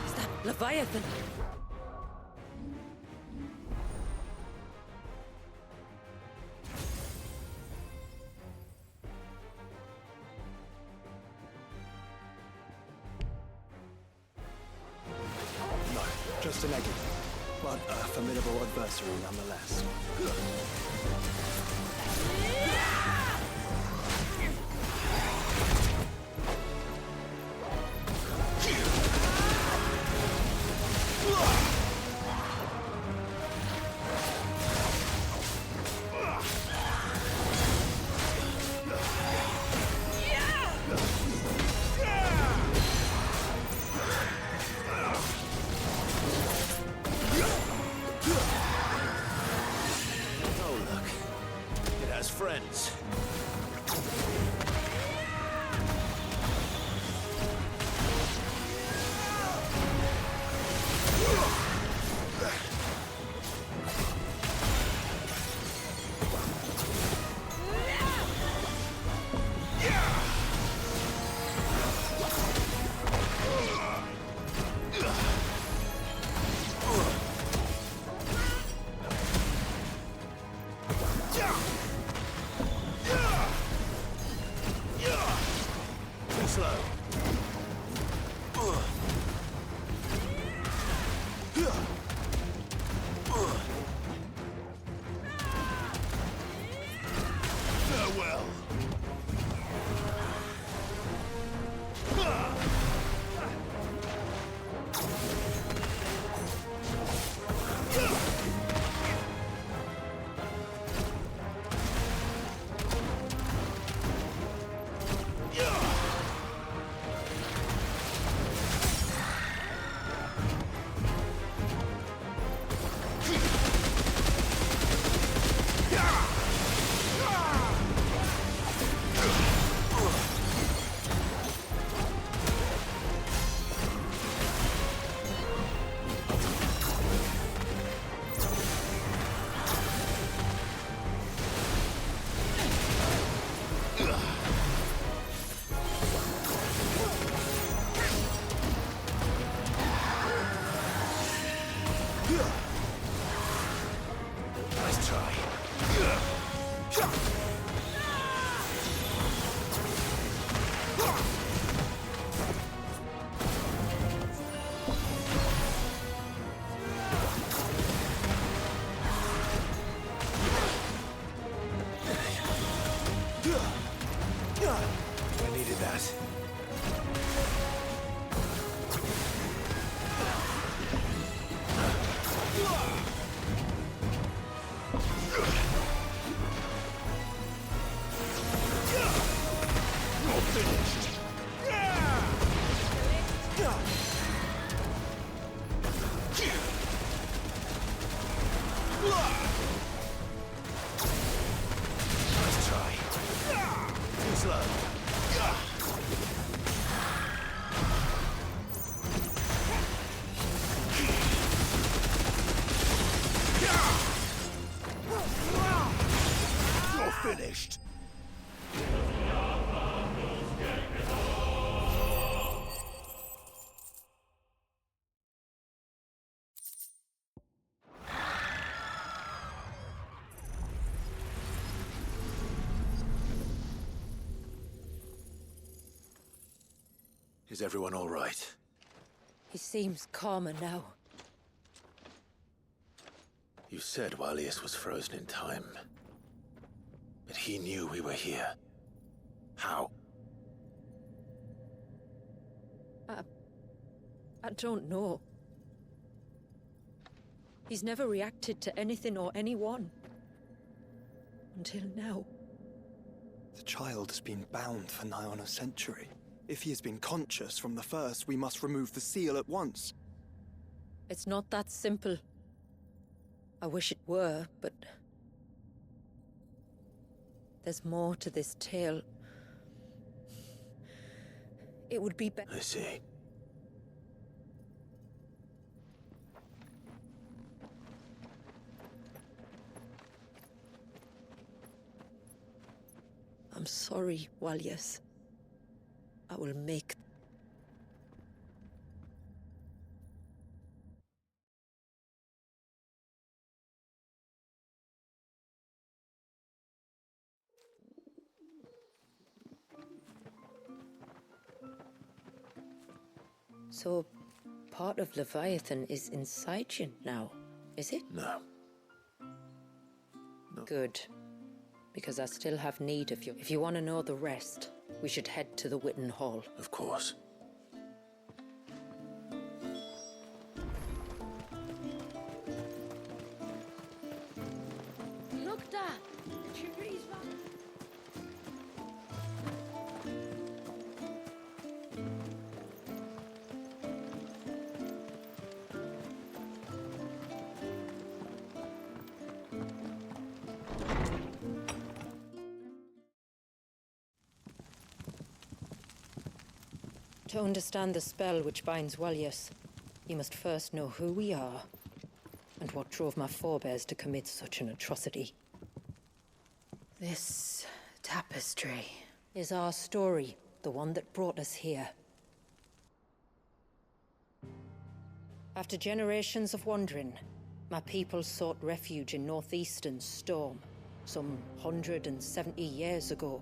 Is that Leviathan? No, just an egg. But a formidable adversary nonetheless. Oh, look. It has friends. Nice try. I needed that. Nice try. Too slow. You're finished. Is everyone all right? He seems calmer now. You said Walius was frozen in time. But he knew we were here. How? I don't know. He's never reacted to anything or anyone. Until now. The child has been bound for nigh on a century. If he has been conscious from the first, we must remove the seal at once. It's not that simple. I wish it were, but... there's more to this tale. It would be better... I see. I'm sorry, Walius. I will make... So, part of Leviathan is inside you now, is it? No. Good. Because I still have need of you. If you want to know the rest, we should head to the Witten Hall. Of course. Look, Dad! The tree's back. To understand the spell which binds Walius, you must first know who we are, and what drove my forebears to commit such an atrocity. This tapestry is our story, the one that brought us here. After generations of wandering, my people sought refuge in northeastern Storm, some 170 years ago.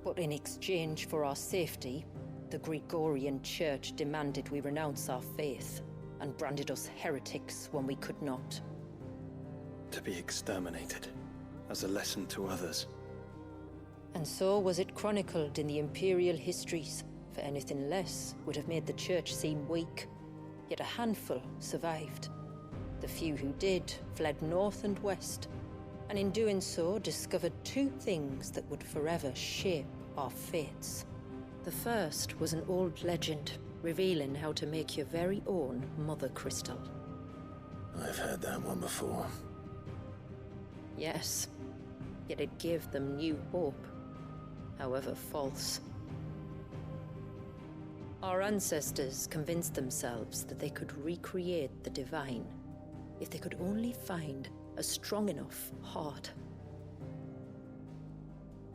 But in exchange for our safety, the Gregorian Church demanded we renounce our faith and branded us heretics when we could not. To be exterminated, as a lesson to others. And so was it chronicled in the imperial histories, for anything less would have made the Church seem weak. Yet a handful survived. The few who did fled north and west, and in doing so discovered two things that would forever shape our fates. The first was an old legend, revealing how to make your very own Mother Crystal. I've heard that one before. Yes, yet it gave them new hope, however false. Our ancestors convinced themselves that they could recreate the divine if they could only find a strong enough heart.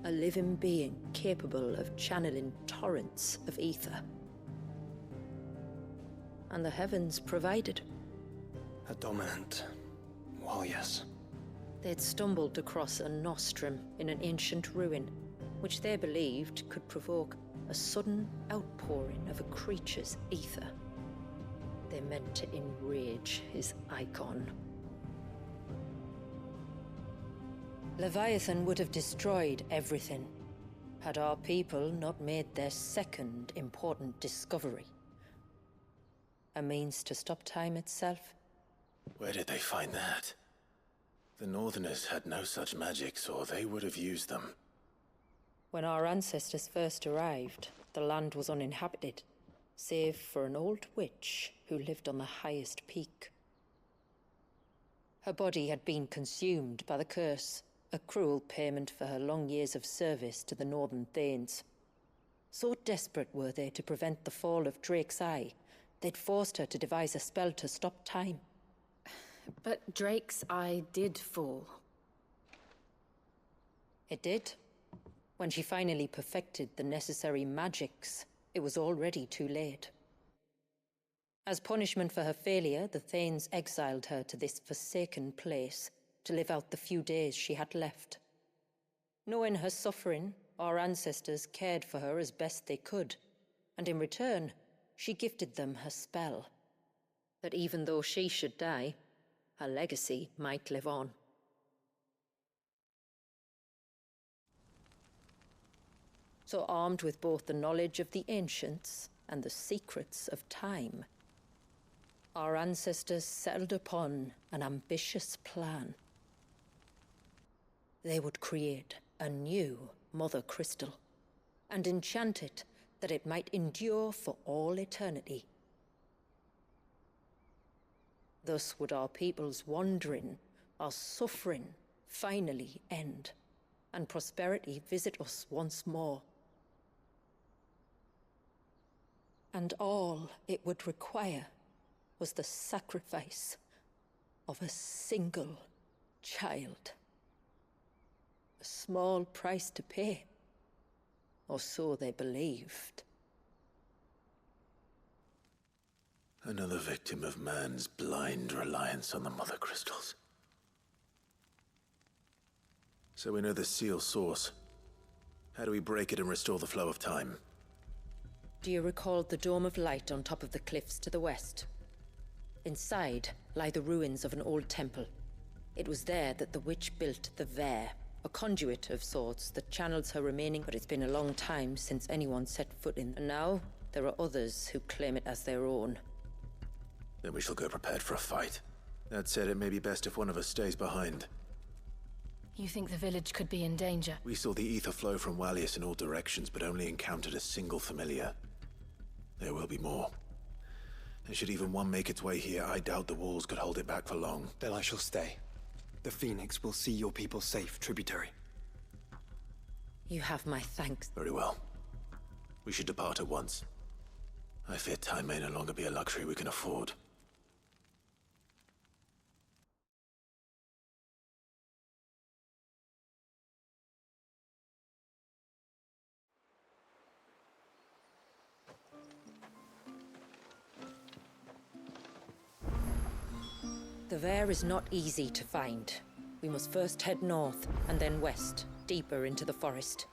A living being capable of channeling torrents of ether. and the heavens provided. A dominant. Well, yes. They'd stumbled across a nostrum in an ancient ruin, which they believed could provoke a sudden outpouring of a creature's ether. They meant to enrage his icon. Leviathan would have destroyed everything had our people not made their second important discovery. A means to stop time itself. Where did they find that? The Northerners had no such magics, or they would have used them. When our ancestors first arrived, the land was uninhabited, save for an old witch who lived on the highest peak. Her body had been consumed by the curse, a cruel payment for her long years of service to the Northern Thanes. So desperate were they to prevent the fall of Drake's Eye, they'd forced her to devise a spell to stop time. But Drake's Eye did fall. It did. When she finally perfected the necessary magics, it was already too late. As punishment for her failure, the Thanes exiled her to this forsaken place to live out the few days she had left. Knowing her suffering, our ancestors cared for her as best they could, and in return, she gifted them her spell. That even though she should die, her legacy might live on. So armed with both the knowledge of the ancients and the secrets of time, our ancestors settled upon an ambitious plan. They would create a new Mother Crystal and enchant it that it might endure for all eternity. Thus would our people's wandering, our suffering, finally end, and prosperity visit us once more. And all it would require was the sacrifice of a single child. A small price to pay, or so they believed. Another victim of man's blind reliance on the Mother Crystals. So we know the seal source. How do we break it and restore the flow of time? Do you recall the dome of light on top of the cliffs to the west? Inside lie the ruins of an old temple. It was there that the witch built the Vare, a conduit of sorts that channels her remaining, but it's been a long time since anyone set foot in. And now, there are others who claim it as their own. Then we shall go prepared for a fight. That said, it may be best if one of us stays behind. You think the village could be in danger? We saw the ether flow from Wallius in all directions, but only encountered a single familiar. There will be more. And should even one make its way here, I doubt the walls could hold it back for long. Then I shall stay. The Phoenix will see your people safe, tributary. You have my thanks. Very well. We should depart at once. I fear time may no longer be a luxury we can afford. The Vare is not easy to find. We must first head north, and then west, deeper into the forest.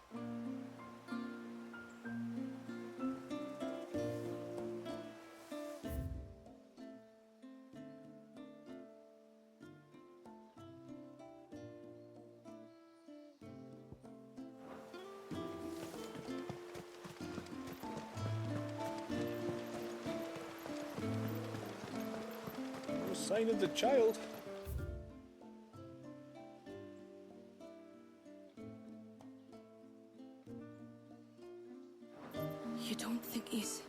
No sign of the child. You don't think he's...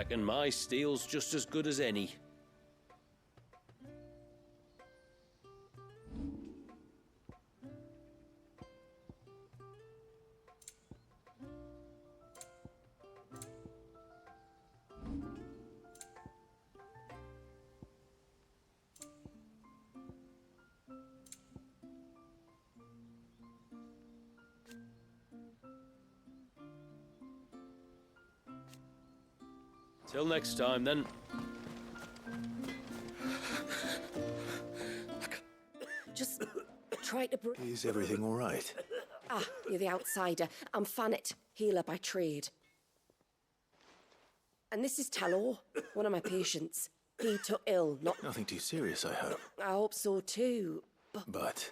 Reckon my steel's just as good as any. Till next time, then. Just try to Is everything all right? Ah, you're the outsider. I'm Fannet, healer by trade. And this is Talor, one of my patients. He took ill, not... Nothing too serious, I hope. I hope so too, But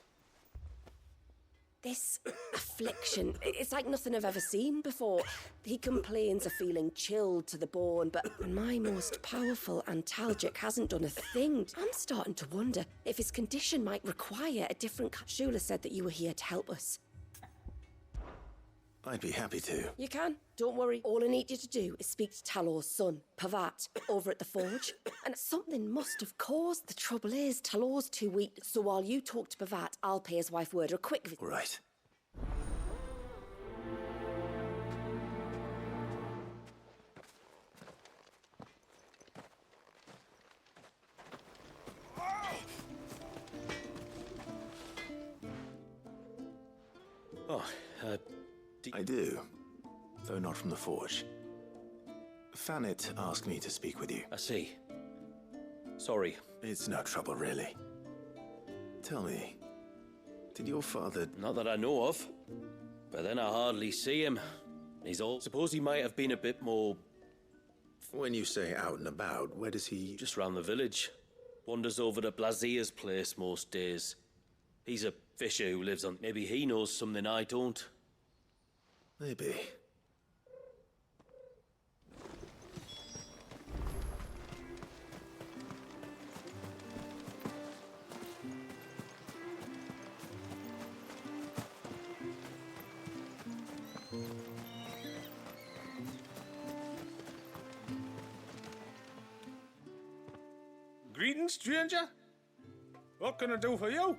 this affliction, it's like nothing I've ever seen before. He complains of feeling chilled to the bone, but my most powerful antalgic hasn't done a thing. I'm starting to wonder if his condition might require a different... Shula said that you were here to help us. I'd be happy to. You can. Don't worry. All I need you to do is speak to Talor's son, Pavat, over at the forge. And something must have caused. The trouble is, Talor's too weak, so while you talk to Pavat, I'll pay his wife word a quick visit. All right. Oh, I do, though not from the forge. Fannet asked me to speak with you. I see. Sorry. It's no trouble, really. Tell me, did your father... Not that I know of. But then I hardly see him. He's all... Suppose he might have been a bit more... When you say out and about, where does he... Just round the village. Wanders over to Blazier's place most days. He's a fisher who lives on... Maybe he knows something I don't. Maybe. Greetings, stranger. What can I do for you?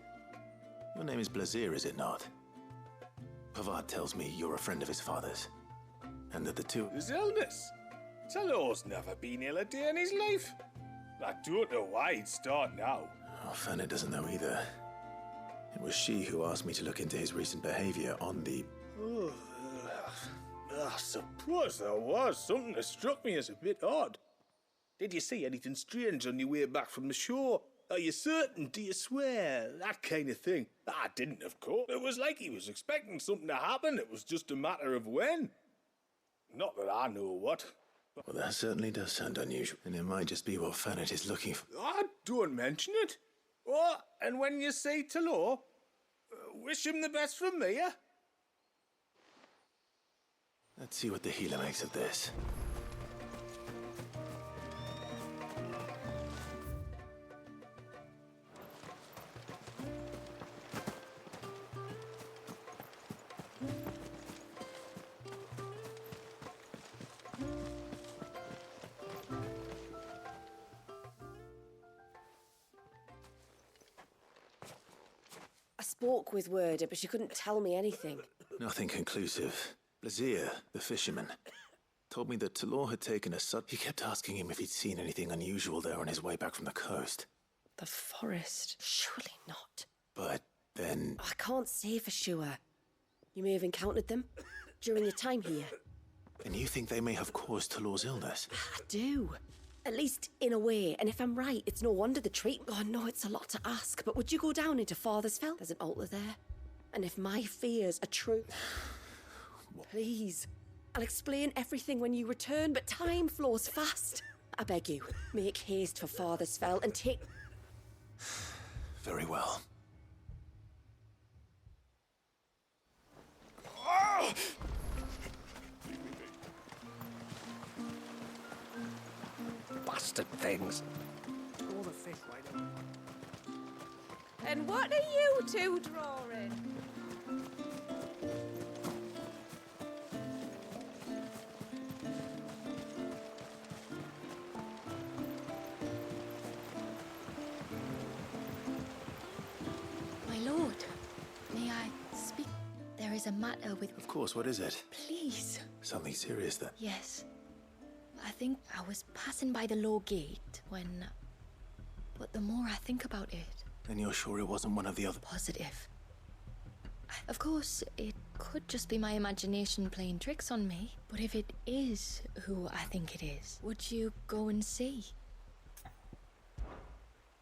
Your name is Blazier, is it not? Pavad tells me you're a friend of his father's, and that the two... His illness? Talor's never been ill a day in his life. I don't know why he'd start now. Oh, Fanny doesn't know either. It was she who asked me to look into his recent behavior on the... Oh, I suppose there was something that struck me as a bit odd. Did you see anything strange on your way back from the shore? Are you certain? Do you swear? That kind of thing. I didn't, of course. It was like he was expecting something to happen. It was just a matter of when. Not that I know what. Well, that certainly does sound unusual, and it might just be what Fannet is looking for. Ah, don't mention it. Oh, and when you say Talor, wish him the best from me, eh? Let's see what the healer makes of this. I spoke with Werder, but she couldn't tell me anything. Nothing conclusive. Blazier, the fisherman, told me that Talor had taken a He kept asking him if he'd seen anything unusual there on his way back from the coast. The forest? Surely not. But then... I can't say for sure. You may have encountered them during your time here. And you think they may have caused Talor's illness? I do. At least in a way. And if I'm right, it's no wonder the treat... Oh, no, it's a lot to ask. But would you go down into Father's Fell? There's an altar there. And if my fears are true... Please. I'll explain everything when you return, but time flows fast. I beg you, make haste for Father's Fell and take... Very well. Bastard things. All the fish right up. And what are you two drawing? There is a matter with... Of course, what is it? Please. Something serious then? Yes. I think I was passing by the low gate when... But the more I think about it... Then you're sure it wasn't one of the other... Positive. Of course, it could just be my imagination playing tricks on me. But if it is who I think it is, would you go and see?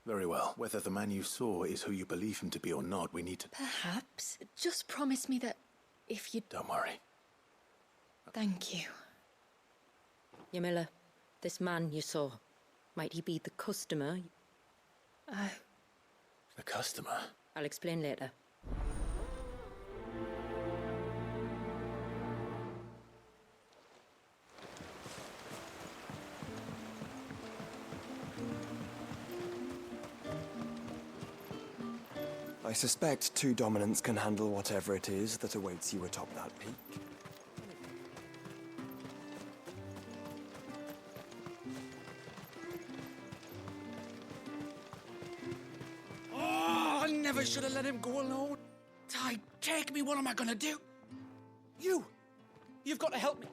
Very well. Whether the man you saw is who you believe him to be or not, we need to... Perhaps. Just promise me that if you... Don't worry. Thank you. Yamila, this man you saw, might he be the customer? The customer? I'll explain later. I suspect two dominants can handle whatever it is that awaits you atop that peak. Oh, I never should have let him go alone. Ty, take me. What am I gonna do? You've got to help me.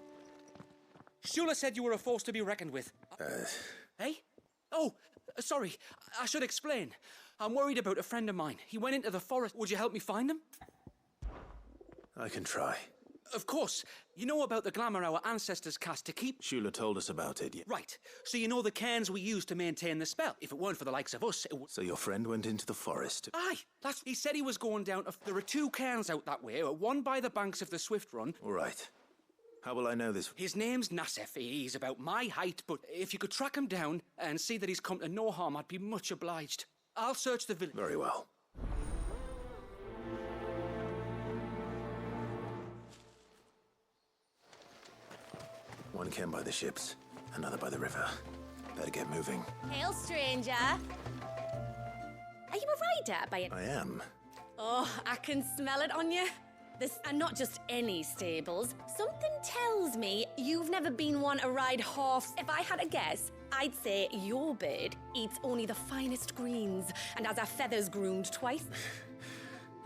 Shula said you were a force to be reckoned with. Hey? Oh, sorry. I should explain. I'm worried about a friend of mine. He went into the forest. Would you help me find him? I can try. Of course. You know about the glamour our ancestors cast to keep... Shula told us about it. Right. So you know the cairns we use to maintain the spell. If it weren't for the likes of us, it would... So your friend went into the forest? Aye. He said he was going down... There are two cairns out that way, one by the banks of the Swift Run. All right. How will I know this? His name's Nassef. He's about my height, but if you could track him down and see that he's come to no harm, I'd be much obliged. I'll search the village. Very well. One cairn by the ships, another by the river. Better get moving. Hail, stranger. Are you a rider by it? I am. Oh, I can smell it on you. This, and not just any stables. Something tells me you've never been one to ride horse. If I had a guess, I'd say your bird eats only the finest greens and has her feathers groomed twice.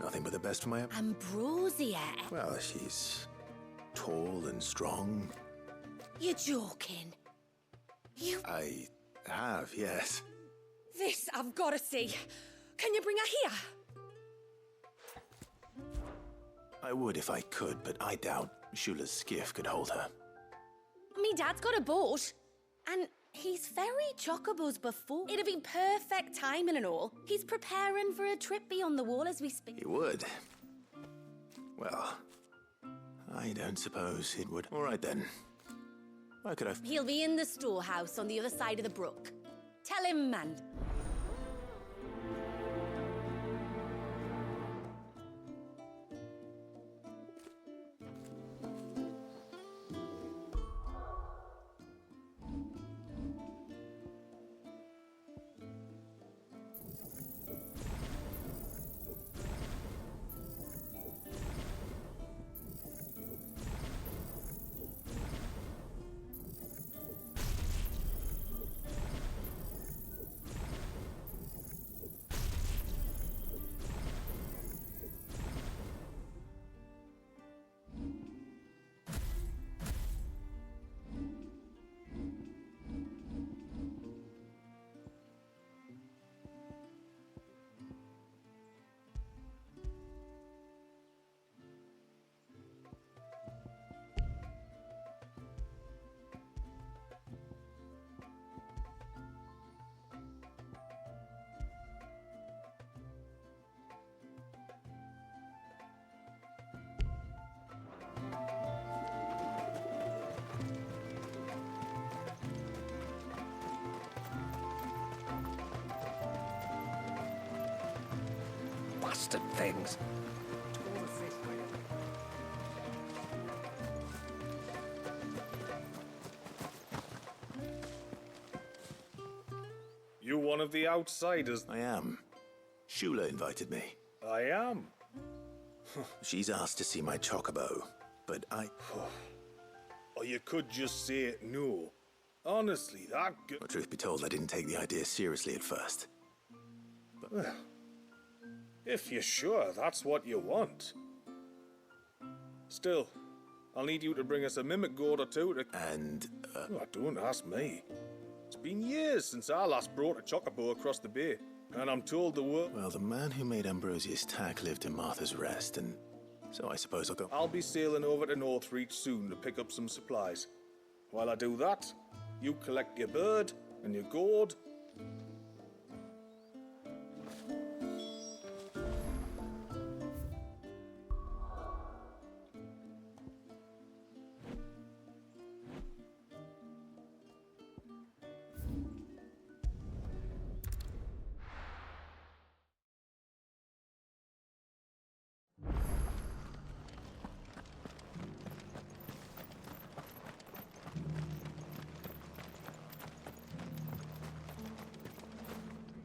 Nothing but the best for my... Ambrosia. Well, she's tall and strong. You're joking. I have, yes. This I've got to see. Can you bring her here? I would if I could, but I doubt Shula's skiff could hold her. Me dad's got a boat, and he's ferried chocobos before. It'd be perfect timing and all. He's preparing for a trip beyond the wall as we speak. He would. Well, I don't suppose it would. All right then. Why could I... He'll be in the storehouse on the other side of the brook. Tell him, man. Bastard things. You one of the outsiders? I am. Shula invited me. I am. She's asked to see my chocobo, but I... Or you could just say no. Honestly, that... Well, truth be told, I didn't take the idea seriously at first. Well, if you're sure that's what you want. Still, I'll need you to bring us a mimic gourd or two to... And, Oh, don't ask me. It's been years since I last brought a chocobo across the bay, and I'm told the world... Well, the man who made Ambrosius tack lived in Martha's Rest, and so I suppose I'll go... I'll be sailing over to Northreach soon to pick up some supplies. While I do that, you collect your bird and your gourd.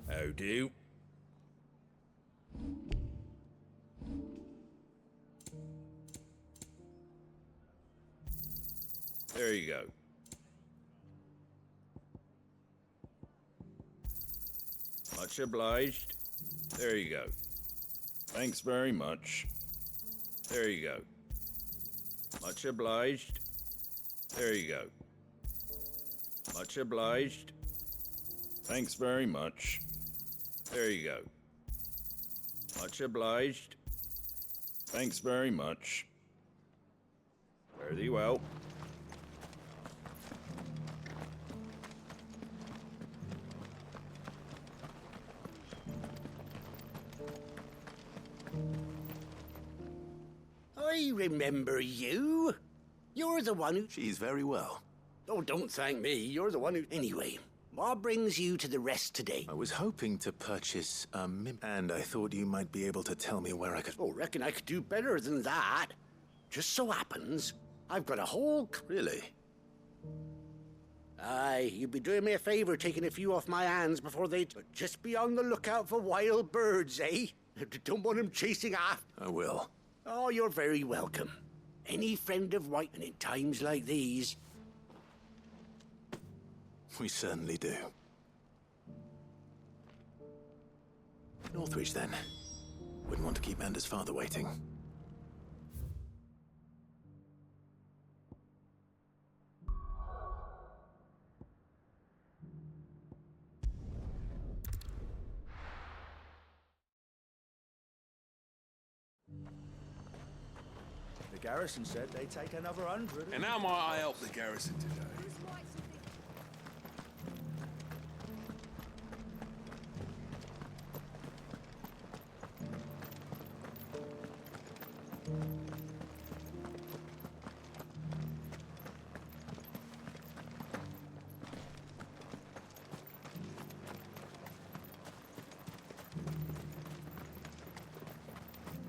How do? There you go. Much obliged. There you go. Thanks very much. There you go. Much obliged. There you go. Much obliged. Thanks very much. There you go. Much obliged. Thanks very much. Fare thee well. I remember you. You're the one who... She's very well. Oh, don't thank me. You're the one who... Anyway, what brings you to the rest today? I was hoping to purchase a mim... And I thought you might be able to tell me where I could... Oh, reckon I could do better than that. Just so happens, I've got a whole... Really? Aye, you'd be doing me a favor taking a few off my hands before they... But just be on the lookout for wild birds, eh? Don't want them chasing after... I will. Oh, you're very welcome. Any friend of White, and in times like these... We certainly do. Northreach, then. Wouldn't want to keep Anders' father waiting. The garrison said they take another 100. And how might I help the garrison today?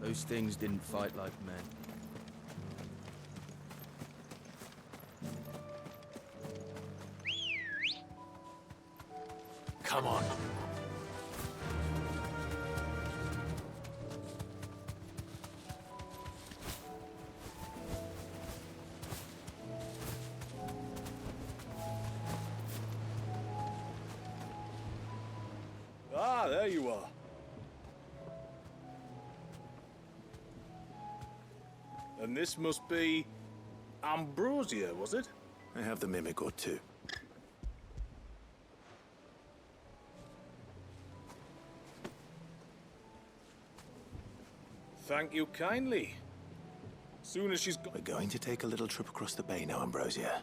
Those things didn't fight like men. Come on. Ah, there you are. And this must be... Ambrosia, was it? I have the mimic or two. Thank you kindly. Soon as she's got... We're going to take a little trip across the bay now, Ambrosia.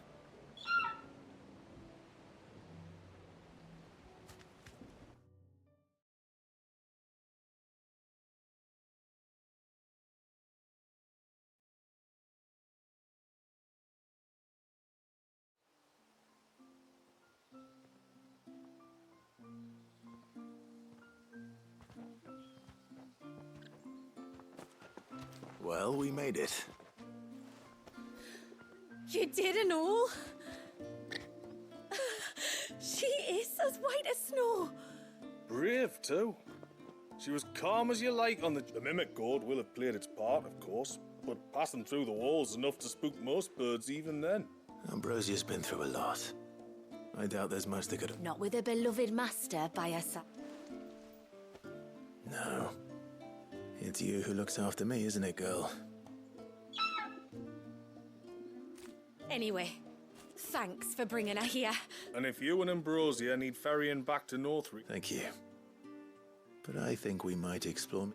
Well, we made it. You didn't all? She is as white as snow. Brave, too. She was calm as you like on the... The mimic gourd will have played its part, of course, but passing through the walls enough to spook most birds even then. Ambrosia's been through a lot. I doubt there's much they could have... Not with a beloved master by her side. No. It's you who looks after me, isn't it, girl? Anyway, thanks for bringing her here. And if you and Ambrosia need ferrying back to Northreach... Thank you. But I think we might explore...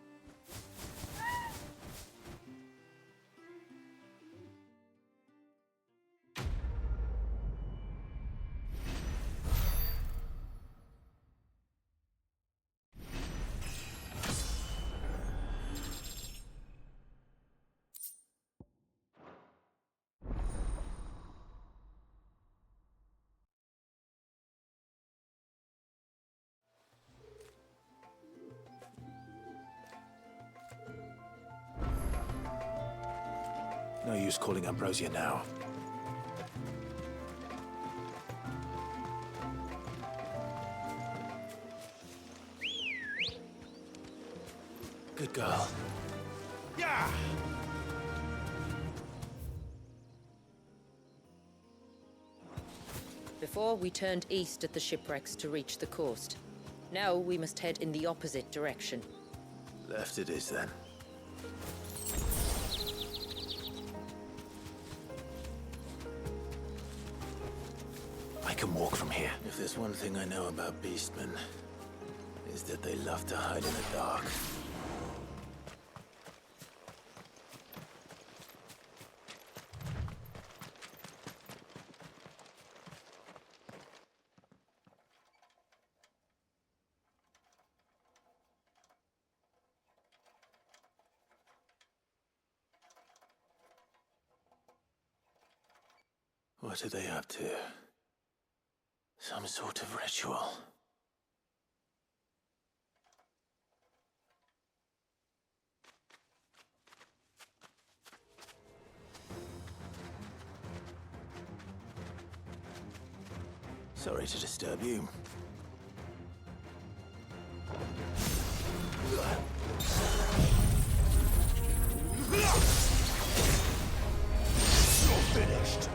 No use calling Ambrosia now. Good girl. Yeah! Before, we turned east at the shipwrecks to reach the coast. Now we must head in the opposite direction. Left it is, then. I can walk from here. If there's one thing I know about beastmen, is that they love to hide in the dark. What are they up to? Some sort of ritual. Sorry to disturb you. You're finished.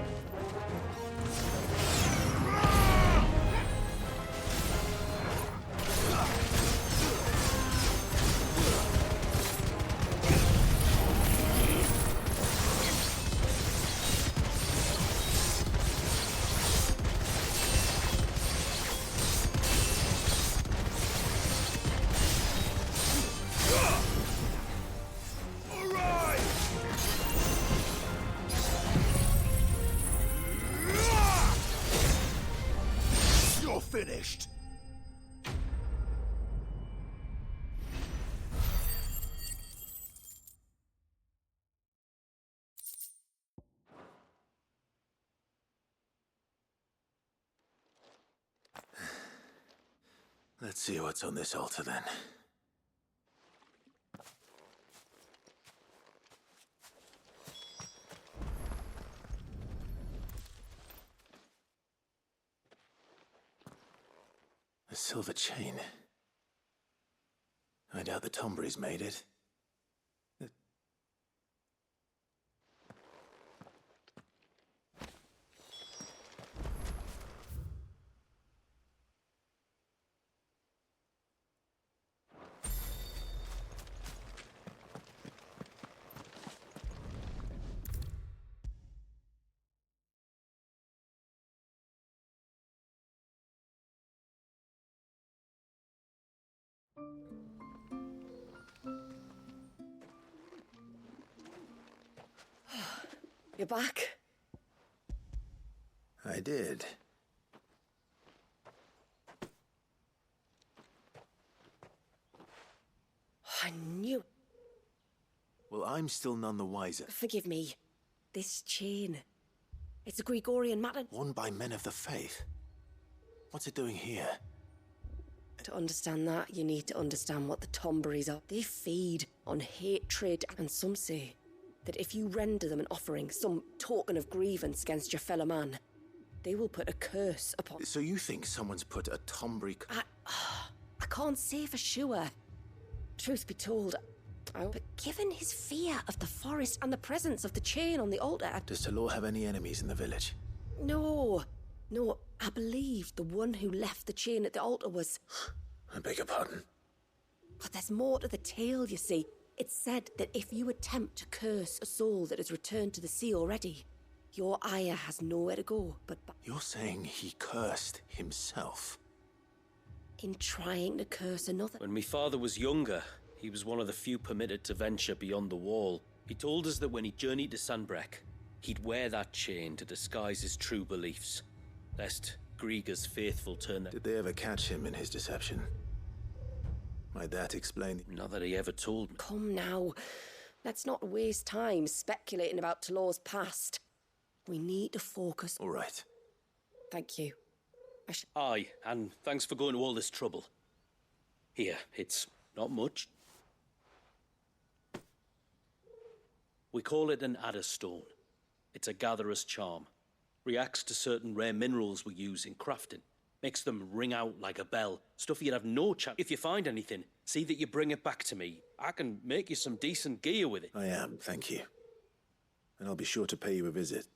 Finished. Let's see what's on this altar, then. A silver chain. I doubt the Tombries made it. You're back? I did. I knew. Well, I'm still none the wiser. Forgive me. This chain. It's a Gregorian matter. Worn by men of the faith. What's it doing here? To understand that, you need to understand what the Tombries are. They feed on hatred, and some say that if you render them an offering, some token of grievance against your fellow man, they will put a curse upon... So you think someone's put a Tombry... I can't say for sure. Truth be told, but given his fear of the forest and the presence of the chain on the altar... Does Talor have any enemies in the village? No, I believe the one who left the chain at the altar was... I beg your pardon? But there's more to the tale, you see. It's said that if you attempt to curse a soul that has returned to the sea already, Your Aya has nowhere to go but back. You're saying he cursed himself? In trying to curse another. When my father was younger, he was one of the few permitted to venture beyond the wall. He told us that when he journeyed to Sanbreque, he'd wear that chain to disguise his true beliefs, lest Grieger's faithful turn. Did they ever catch him in his deception? Might that explain? Not that he ever told me. Come now. Let's not waste time speculating about Talor's past. We need to focus. All right. Thank you. Aye, and thanks for going to all this trouble. Here, it's not much. We call it an adder stone. It's a gatherer's charm. Reacts to certain rare minerals we use in crafting. Makes them ring out like a bell. Stuff you'd have no chance. If you find anything, see that you bring it back to me. I can make you some decent gear with it. I am, thank you. And I'll be sure to pay you a visit.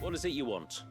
What is it you want?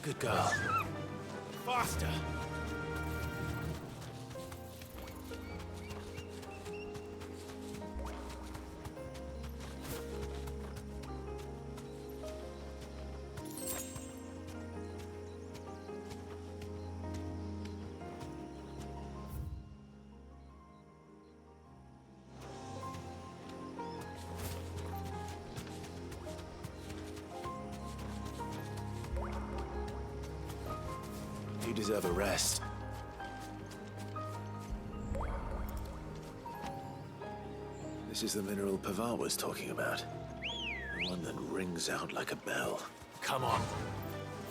Good girl. Faster! You deserve a rest. This is the mineral Pavar was talking about. The one that rings out like a bell. Come on.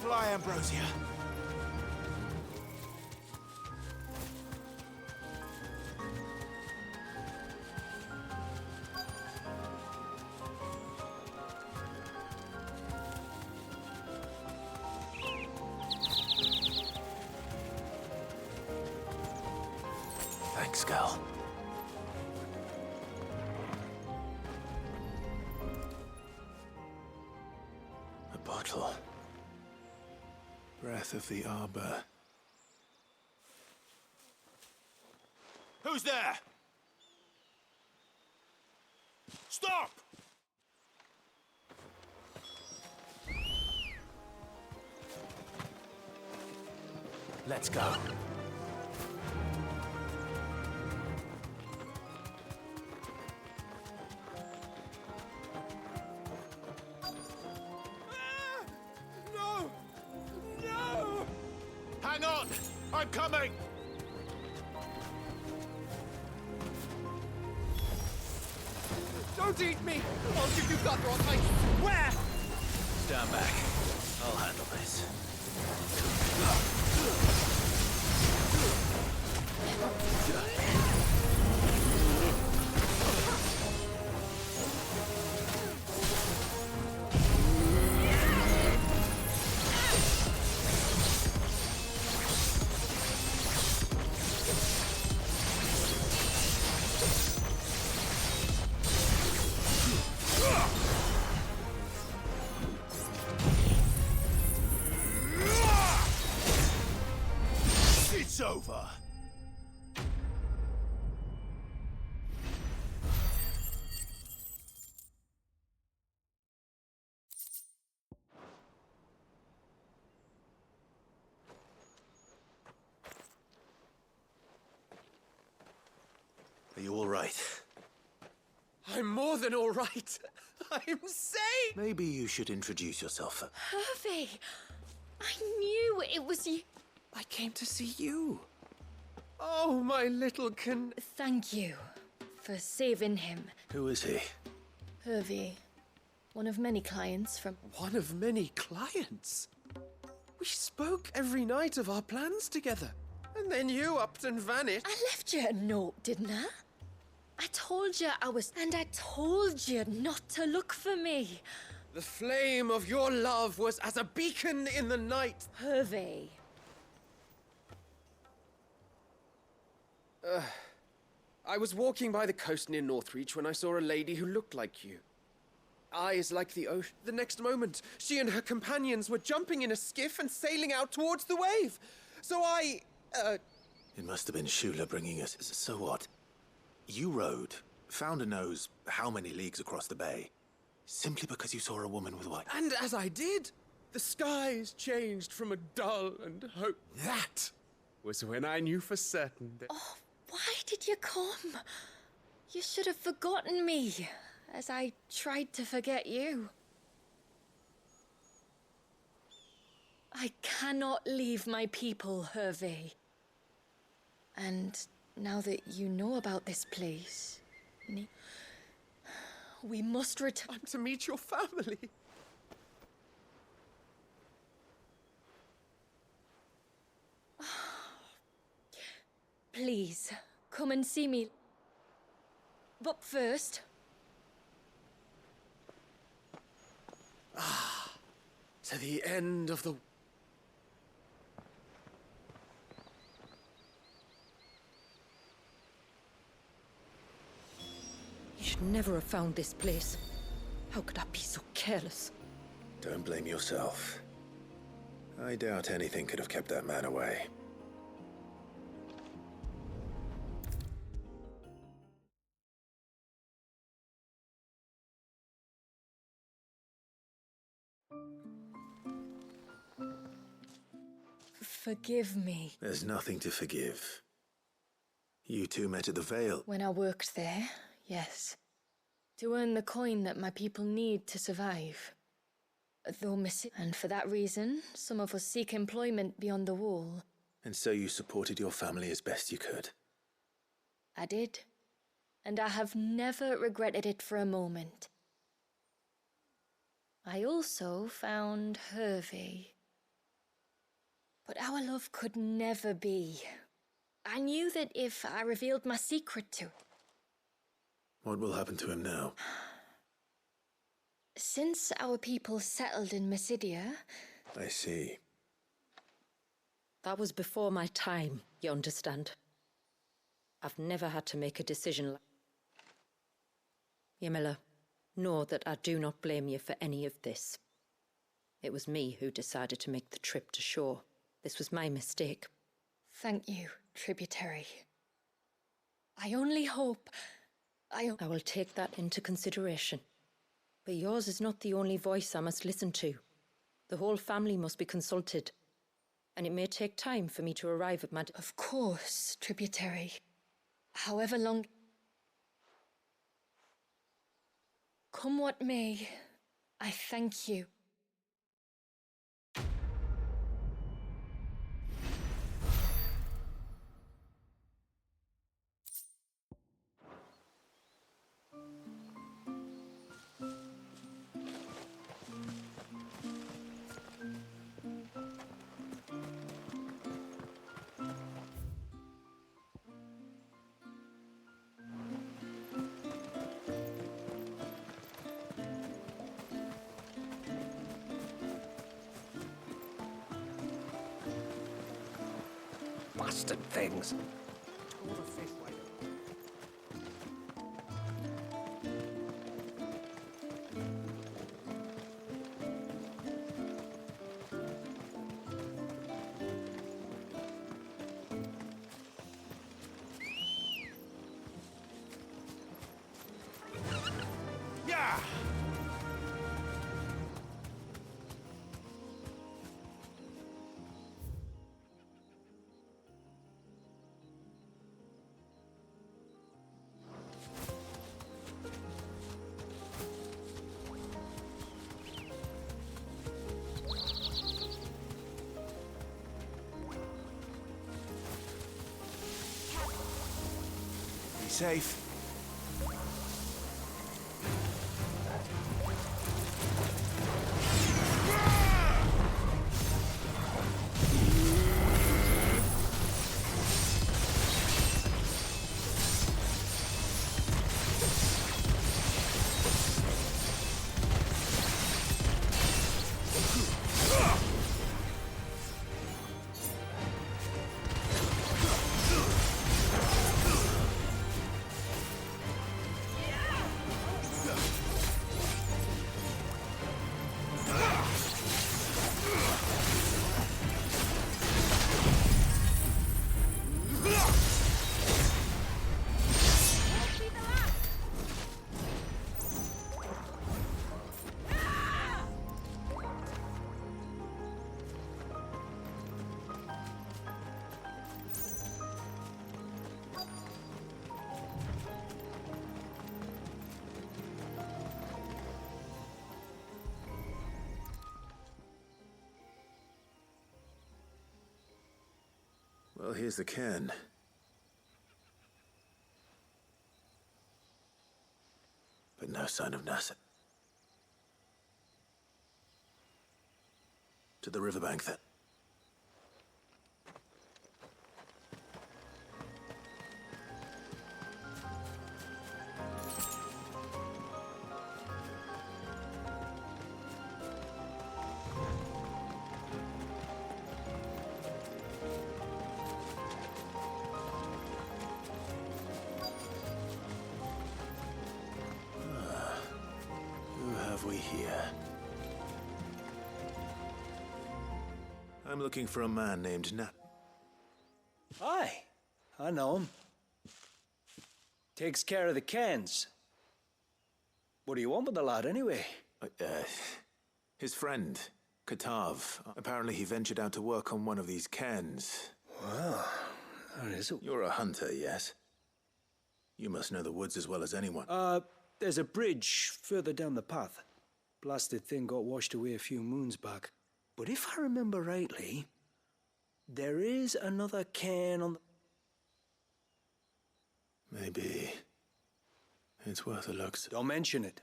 Fly, Ambrosia. Thanks, Gal. A bottle. Breath of the Arbor. Who's there? Stop! Let's go. No! No! Hang on! I'm coming! Don't eat me! I'll give you Guthron, I swear! Stand back. I'll handle this. It's over! Are you all right? I'm more than all right. I'm safe! Maybe you should introduce yourself. Hervey! I knew it was you. I came to see you. Oh, my little Thank you for saving him. Who is he? Hervey. One of many clients from... One of many clients? We spoke every night of our plans together. And then you upped and vanished. I left you a note, didn't I? I told you I was... And I told you not to look for me. The flame of your love was as a beacon in the night. Hervey. I was walking by the coast near Northreach when I saw a lady who looked like you. Eyes like the ocean. The next moment, she and her companions were jumping in a skiff and sailing out towards the wave. So I, It must have been Shula bringing us. So what? You rowed, found a nose how many leagues across the bay, simply because you saw a woman with white... And as I did, the skies changed from a dull and hope. That was when I knew for certain that... Oh, why did you come? You should have forgotten me, as I tried to forget you. I cannot leave my people, Hervey. And now that you know about this place, we must return. I'm to meet your family. Please, come and see me. But first... To the end of the... You should never have found this place. How could I be so careless? Don't blame yourself. I doubt anything could have kept that man away. Forgive me. There's nothing to forgive. You two met at the Vale. When I worked there, yes. To earn the coin that my people need to survive. Though missing. And for that reason, some of us seek employment beyond the wall. And so you supported your family as best you could. I did. And I have never regretted it for a moment. I also found Hervey. But our love could never be. I knew that if I revealed my secret to... What will happen to him now? Since our people settled in Mysidia... I see. That was before my time, you understand? I've never had to make a decision like... Yamila, know that I do not blame you for any of this. It was me who decided to make the trip to shore. This was my mistake. Thank you, tributary. I only hope... I will take that into consideration. But yours is not the only voice I must listen to. The whole family must be consulted. And it may take time for me to arrive at my... Of course, tributary. However long... Come what may, I thank you. Bastard things. Yeah! Be safe. Well, here's the cairn. But no sign of Nasser. To the riverbank, then. Who have we here? I'm looking for a man named Nat. Aye, I know him. Takes care of the cans. What do you want with the lad, anyway? His friend, Katav. Apparently he ventured out to work on one of these cairns. Well, that is a... You're a hunter, yes? You must know the woods as well as anyone. There's a bridge further down the path. Blasted thing got washed away a few moons back. But if I remember rightly, there is another cairn on the... Maybe it's worth a look. Don't mention it.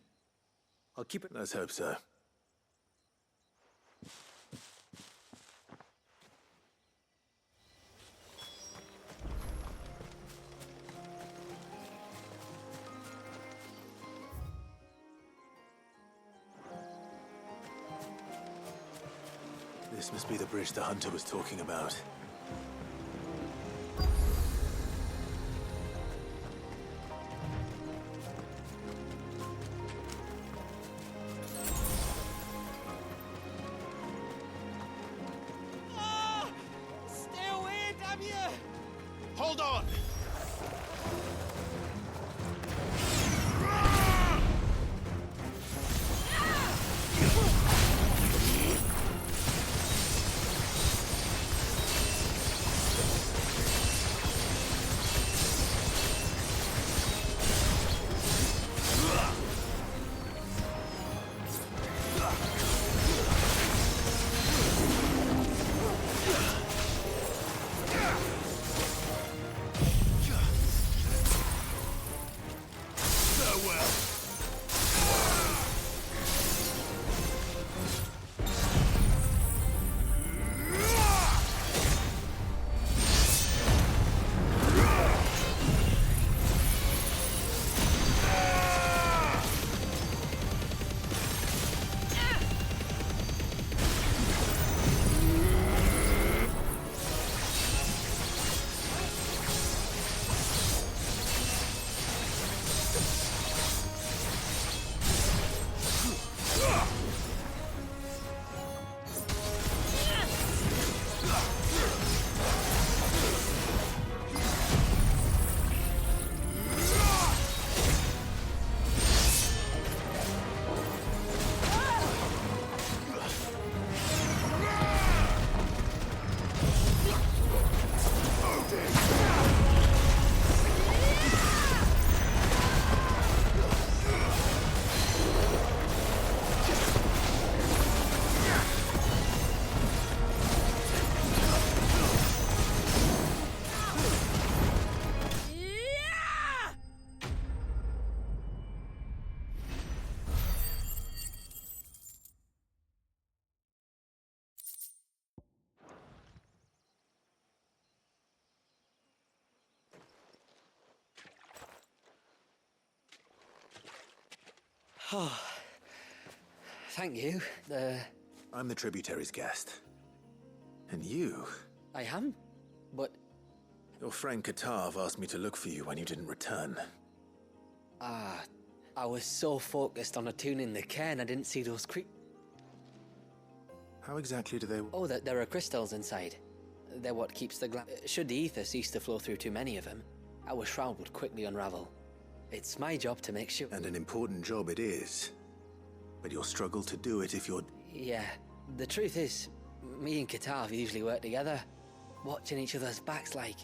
I'll keep it... Let's hope so. This must be the bridge the hunter was talking about. Stay away, damn you! Hold on! Oh, thank you. I'm the tributary's guest. And you? I am? But... Your friend Katav asked me to look for you when you didn't return. I was so focused on attuning the cairn I didn't see those How exactly do they... Oh, there are crystals inside. They're what keeps the Should the ether cease to flow through too many of them, our shroud would quickly unravel. It's my job to make sure... And an important job it is. But you'll struggle to do it if you're... Yeah, the truth is, me and Katav usually work together, watching each other's backs like.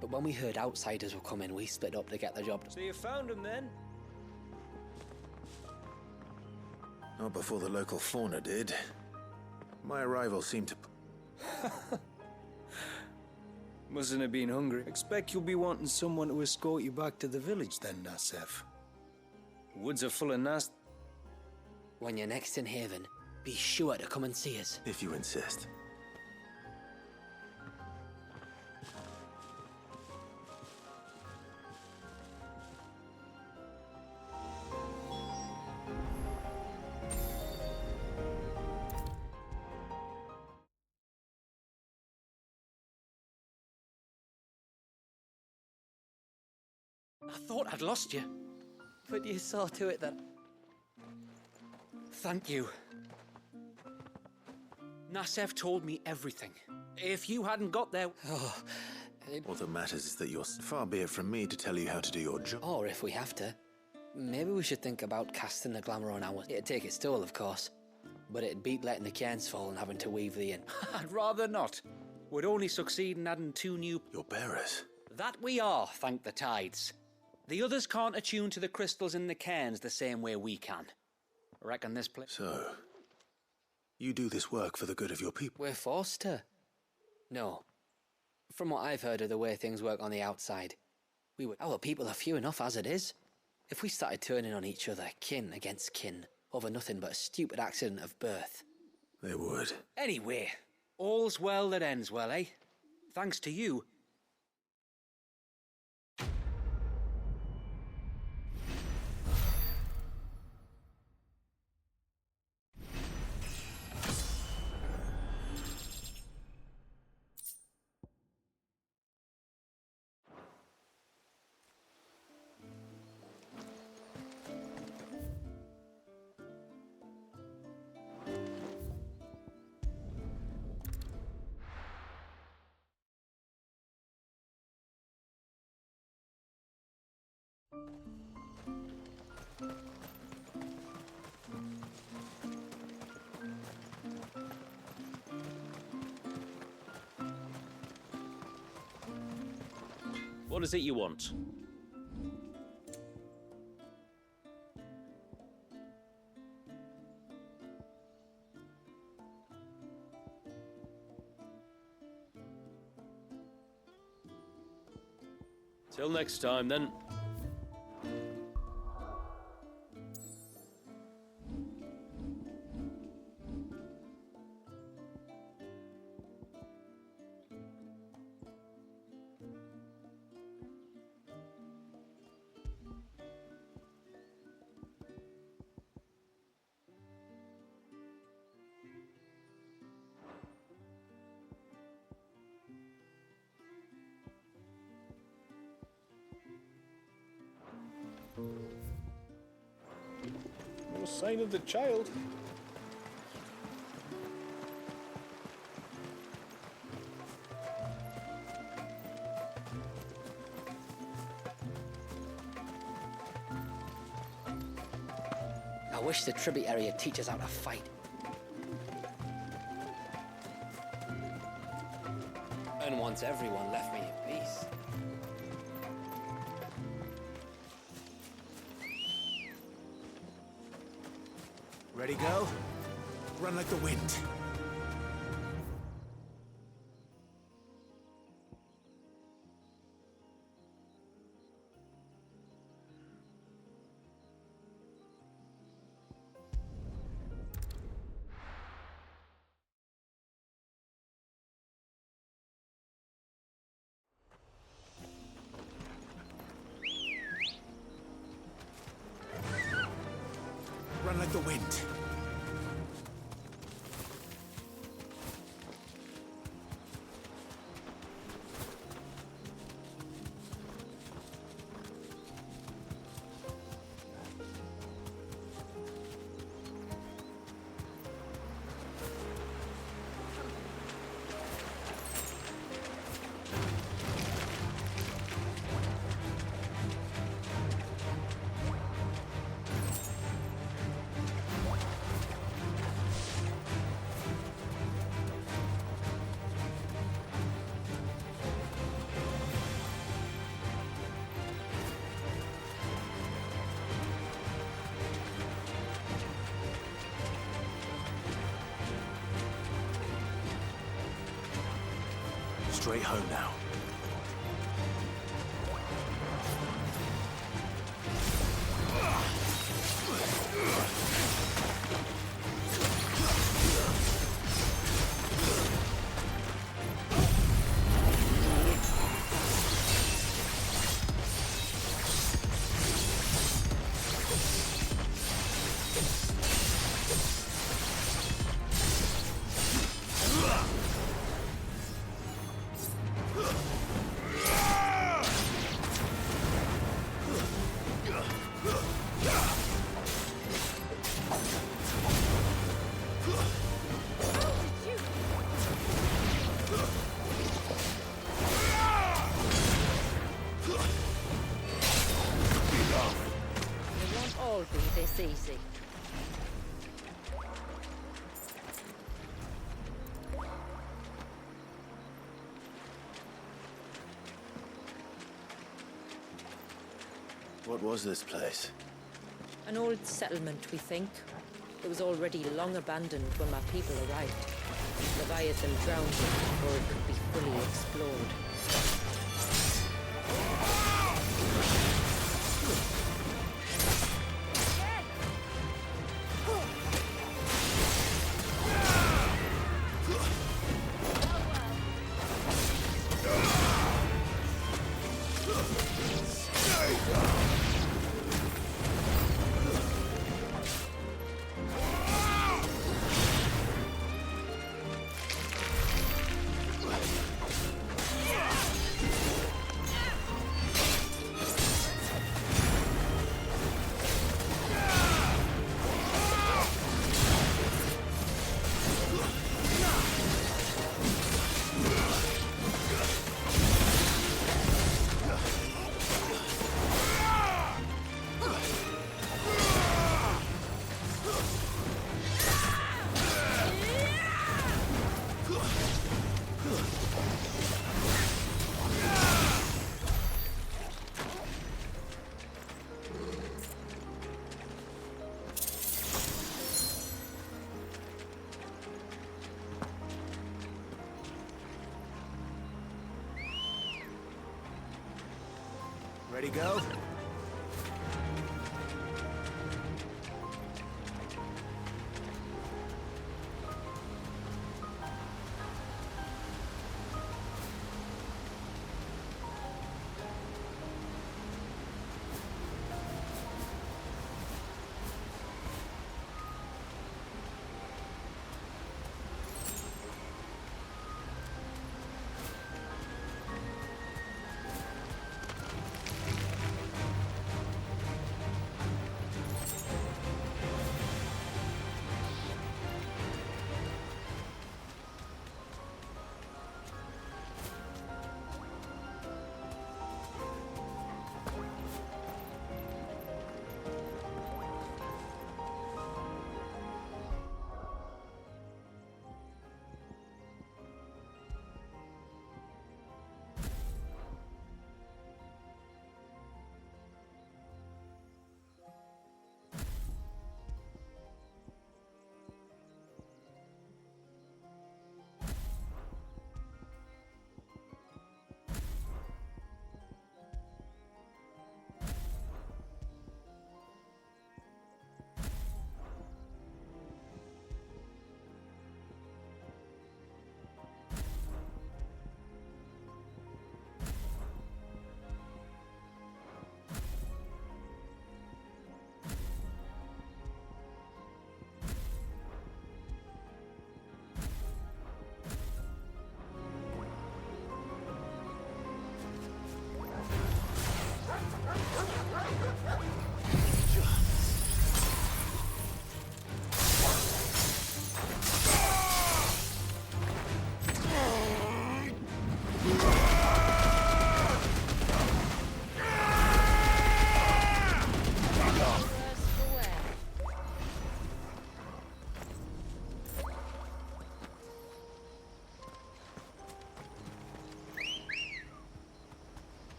But when we heard outsiders were coming, we split up to get the job done. So you found him then? Not before the local fauna did. My arrival seemed to... Mustn't have been hungry. Expect you'll be wanting someone to escort you back to the village then, Nassef. Woods are full of nasty... When you're next in Haven, be sure to come and see us. If you insist. I thought I'd lost you, but you saw to it that... Thank you. Nasev told me everything. If you hadn't got there... Oh, What that matters is that you're far be it from me to tell you how to do your job. Or if we have to. Maybe we should think about casting the glamour on ours. It'd take its toll, of course. But it'd beat letting the cairns fall and having to weave the in. I'd rather not. We'd only succeed in adding 2 new... Your bearers? That we are, thank the tides. The others can't attune to the crystals in the cairns the same way we can. Reckon this place... So, you do this work for the good of your people? We're forced to. No. From what I've heard of the way things work on the outside, our people are few enough as it is. If we started turning on each other, kin against kin, over nothing but a stupid accident of birth... They would. Anyway, all's well that ends well, eh? Thanks to you. What is it you want? Till next time, then. No sign of the child. I wish the tributary would teach us how to fight. And once everyone left me in peace. Ready, go? Run like the wind. Run like the wind. Straight home now. all be this easy. What was this place? An old settlement, we think. It was already long abandoned when my people arrived. Leviathan drowned it before it could be fully explored. Ready, go?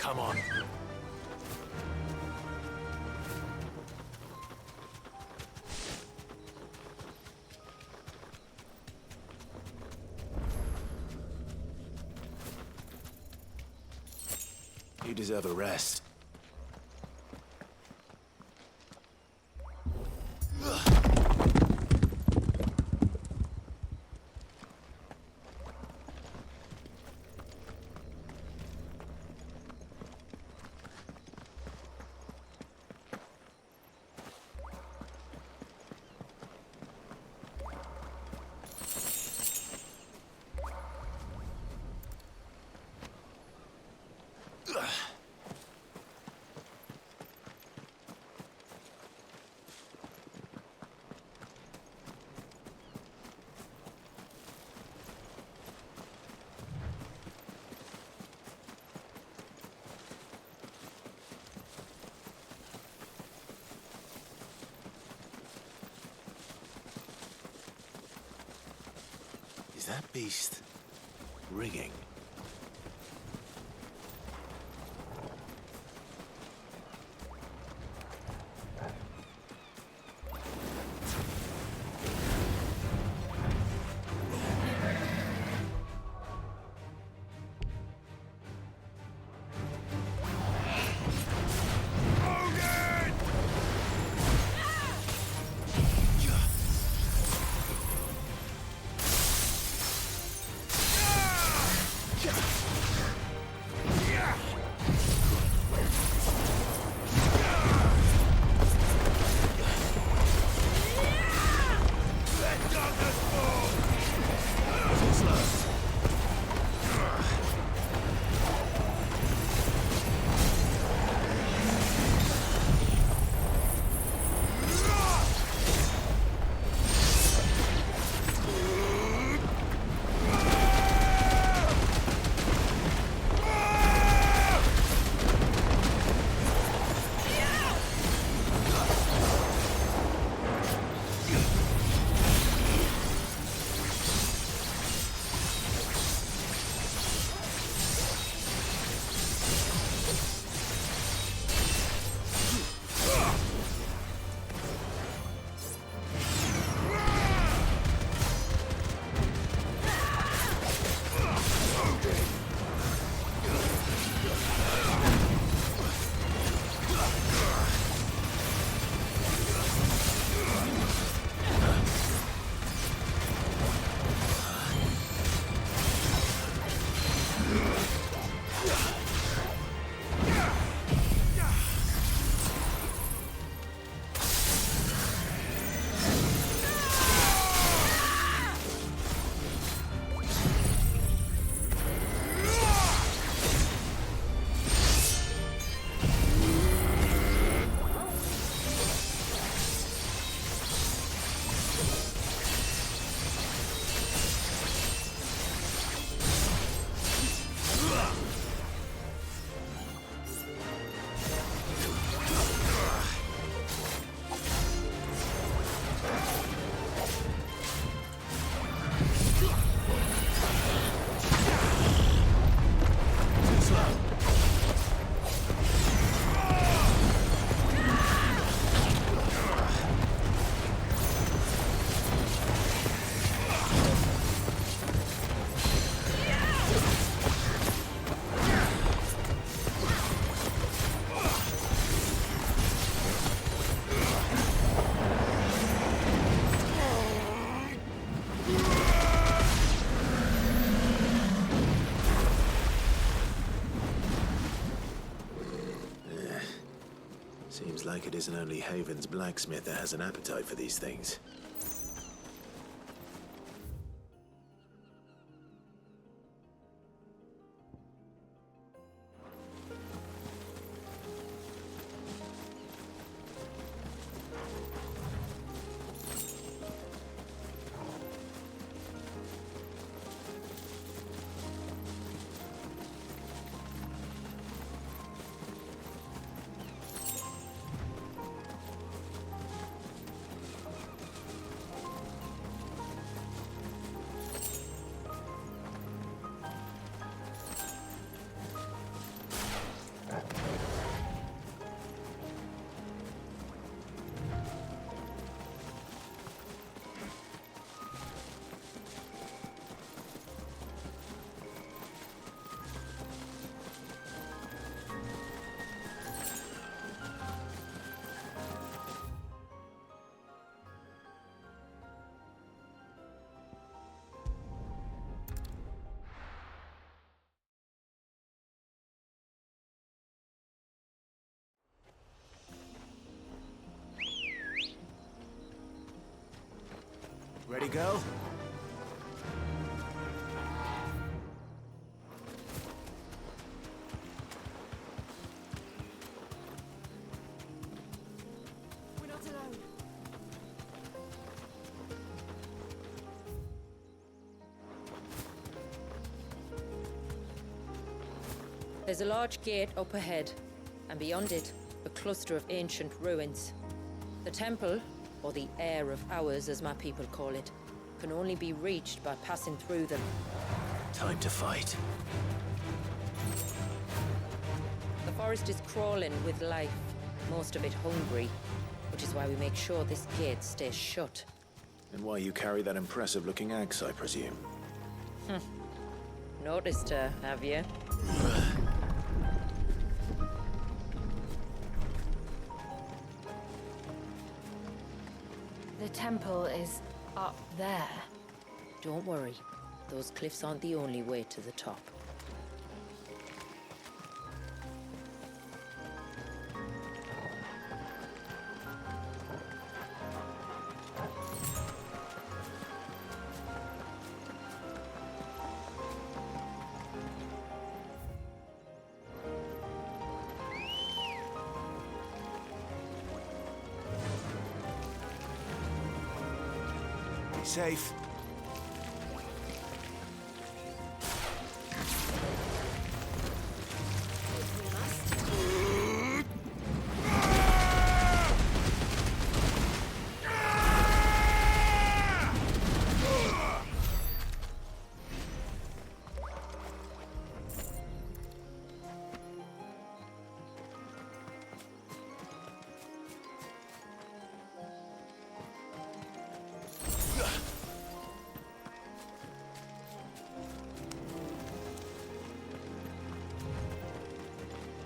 Come on. You deserve a rest. that beast rigging? Seems like it isn't only Haven's blacksmith that has an appetite for these things. Ready, girl? We're not alone. There's a large gate up ahead, and beyond it, a cluster of ancient ruins. The temple, or the Heir of Hours as my people call it, can only be reached by passing through them. Time to fight. The forest is crawling with life, most of it hungry, which is why we make sure this gate stays shut. And why you carry that impressive-looking axe, I presume. Noticed her, have you? The temple is up there. Don't worry. Those cliffs aren't the only way to the top. Be safe.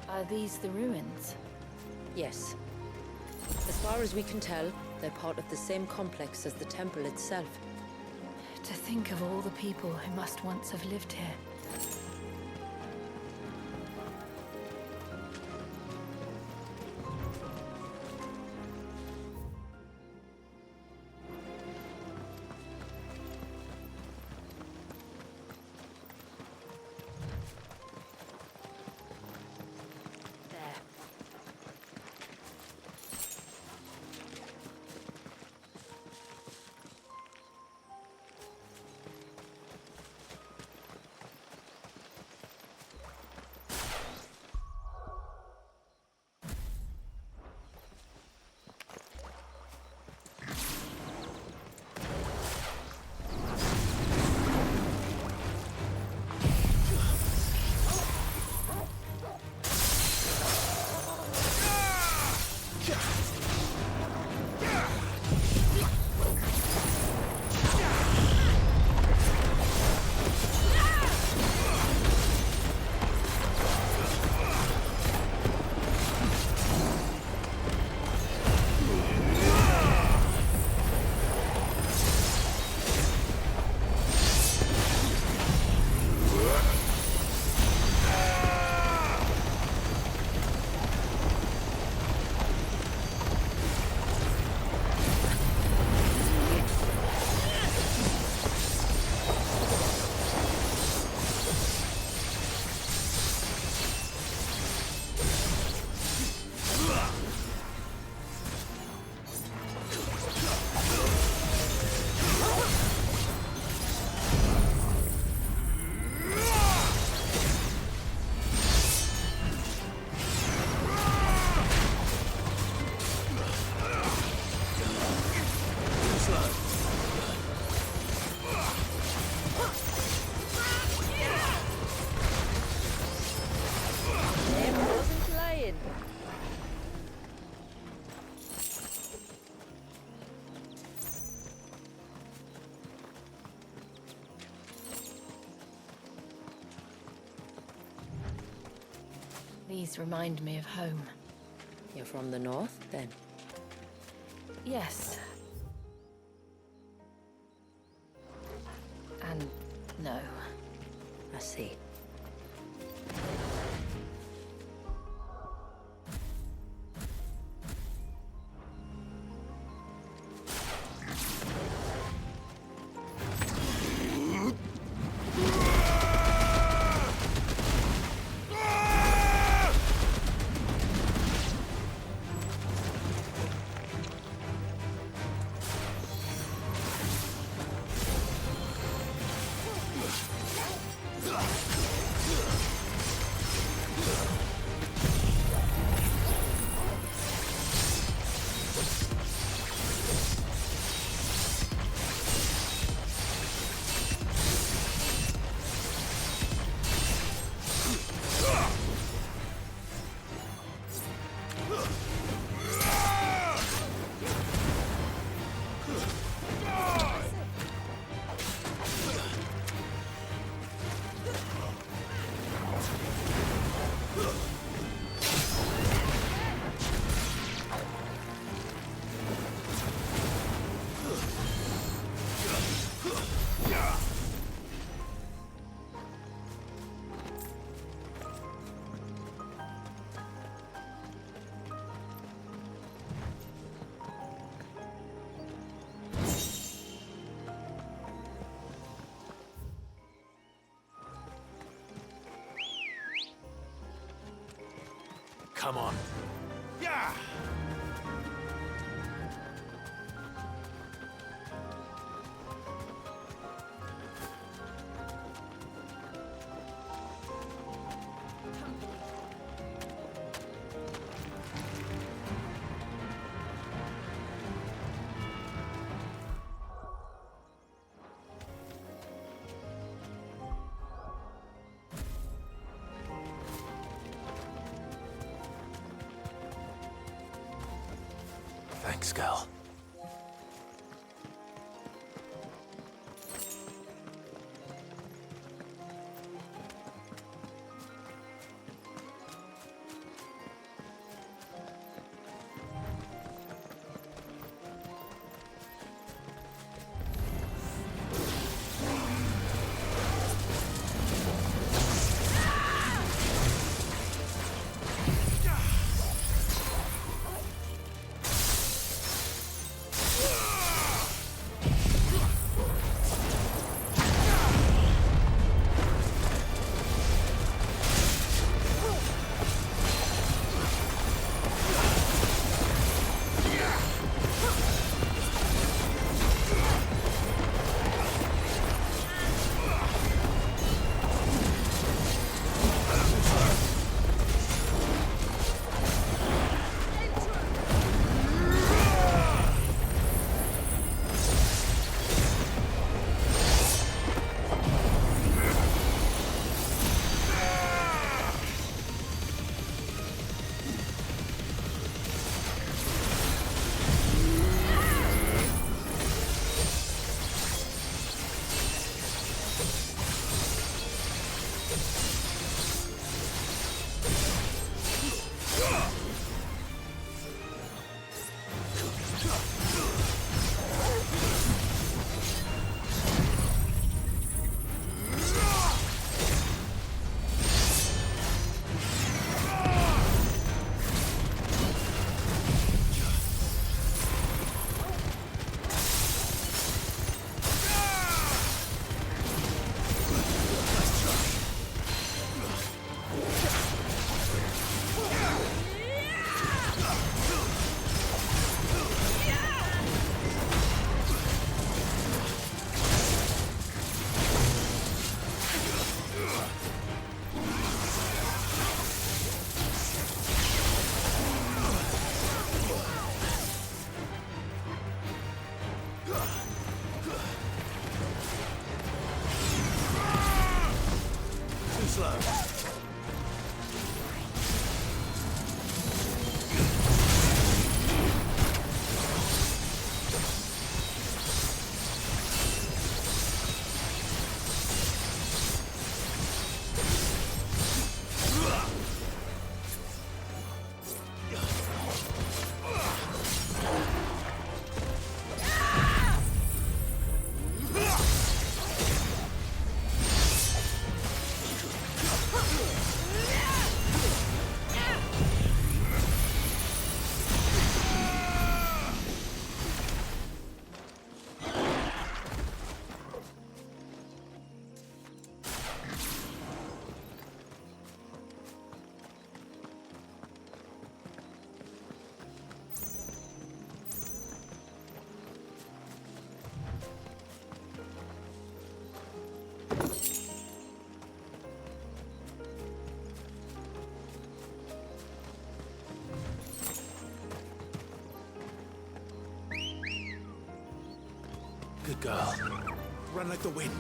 Are these the ruins? Yes. As far as we can tell, they're part of the same complex as the temple itself. To think of all the people who must once have lived here. These remind me of home. You're from the north, then? Yes. And no. I see. Ugh! Come on. Yeah! Thanks, girl. Good girl. Run like the wind.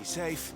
safe.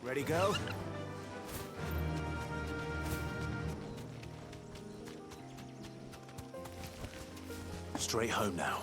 Ready, go? Straight home now.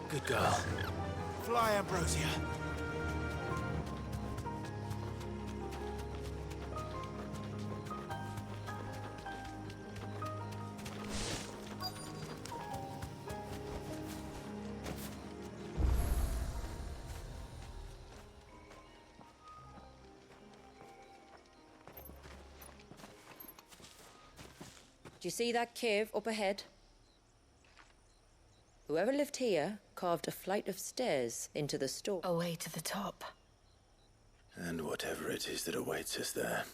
Good girl. Fly, Ambrosia. Do you see that cave up ahead? Whoever lived here carved a flight of stairs into the store. Away to the top. And whatever it is that awaits us there.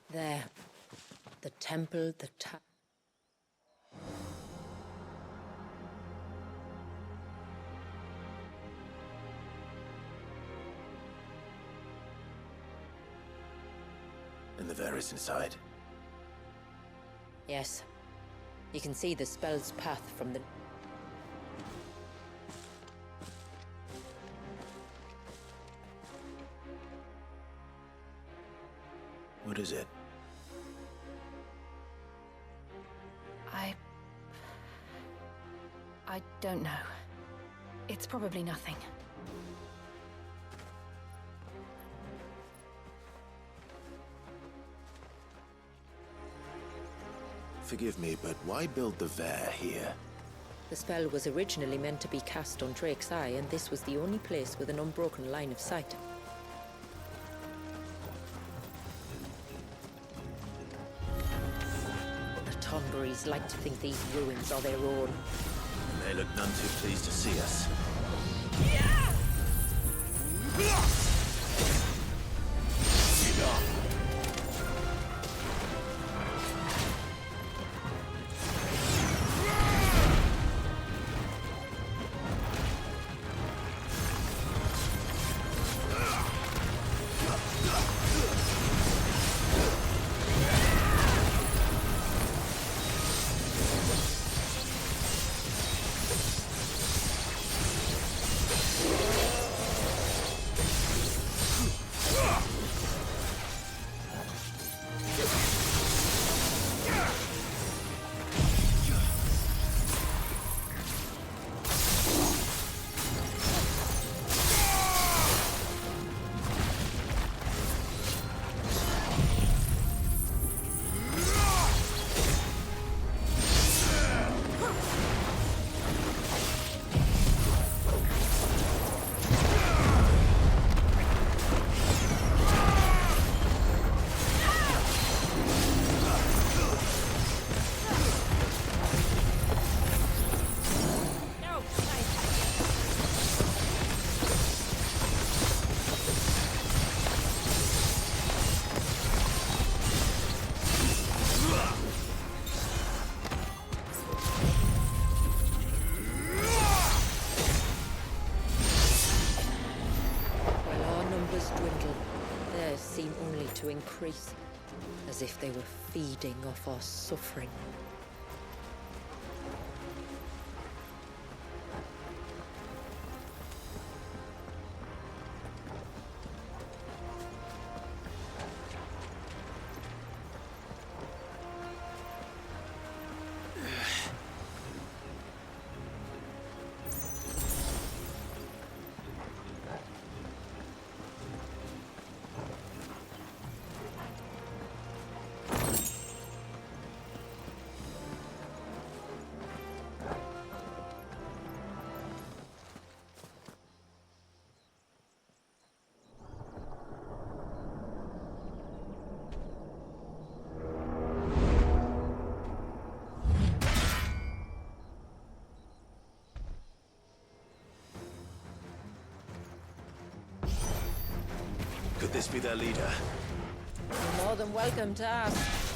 There. The temple, the And the Varys inside. Yes. You can see the spell's path from the... What is it? I don't know. It's probably nothing. Forgive me, but why build the Vare here? The spell was originally meant to be cast on Drake's Eye, and this was the only place with an unbroken line of sight. But the Tonberries like to think these ruins are their own. And they look none too pleased to see us. To increase, as if they were feeding off our suffering. Could this be their leader? You're more than welcome to ask.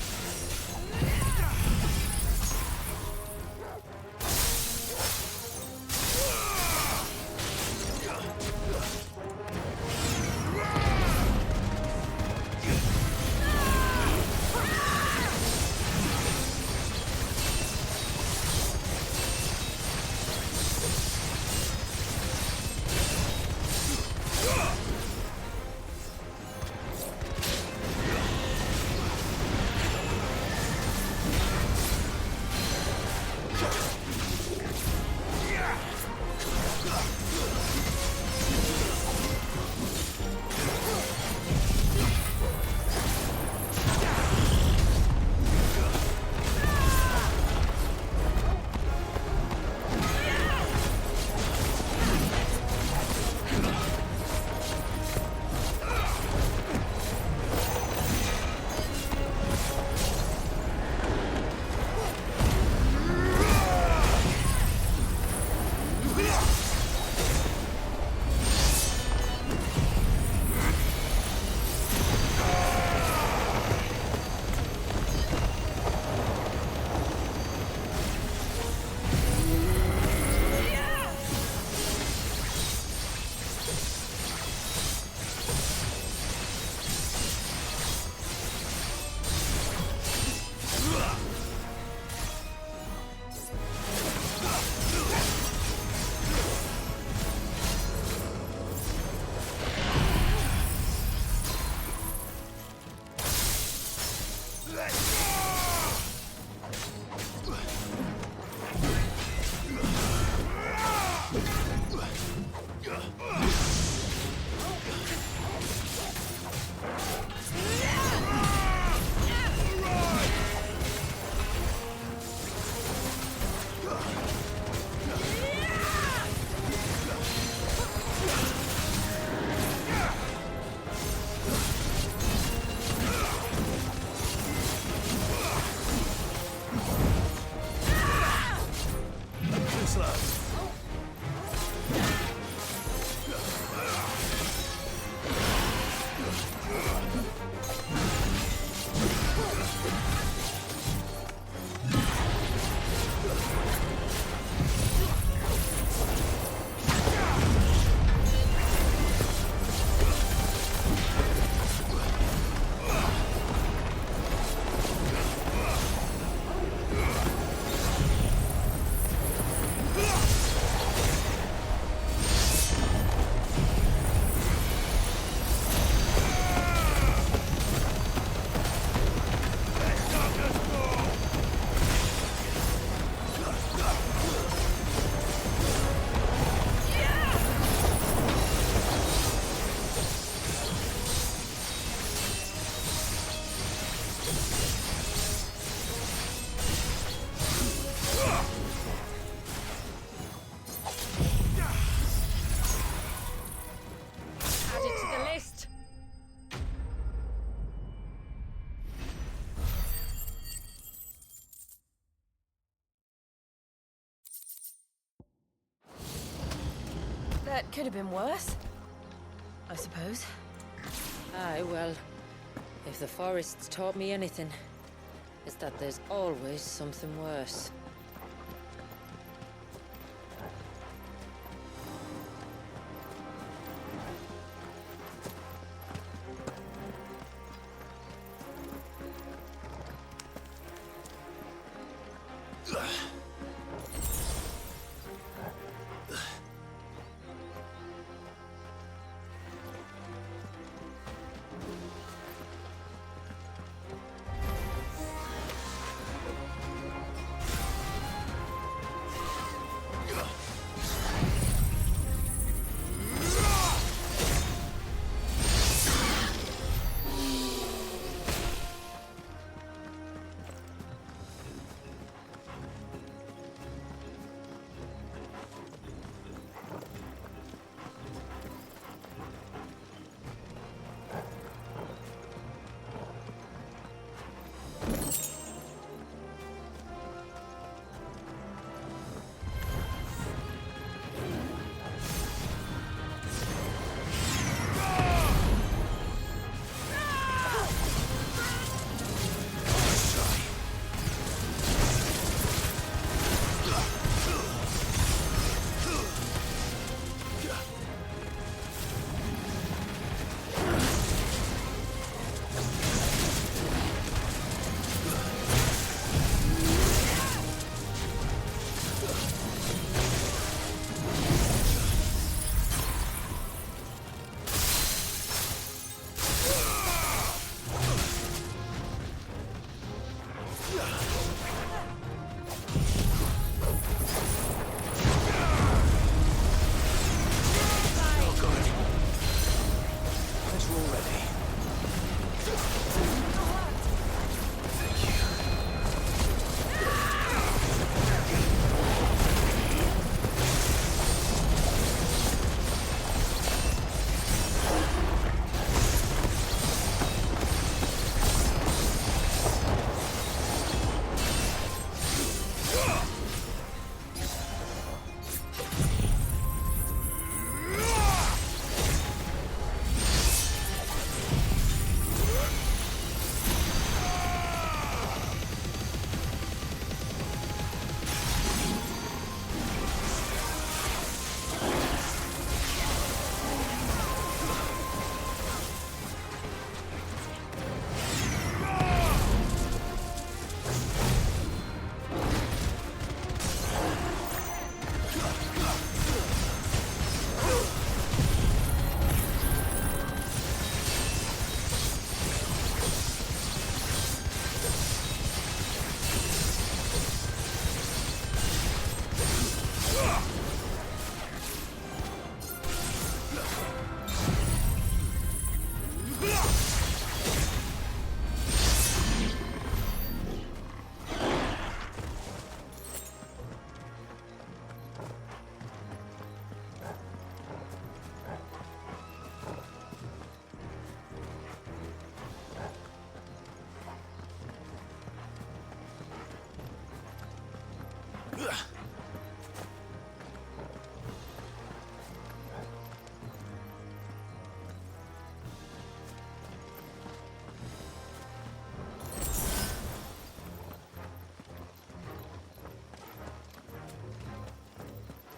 Could have been worse, I suppose. Aye, well, if the forest's taught me anything, it's that there's always something worse.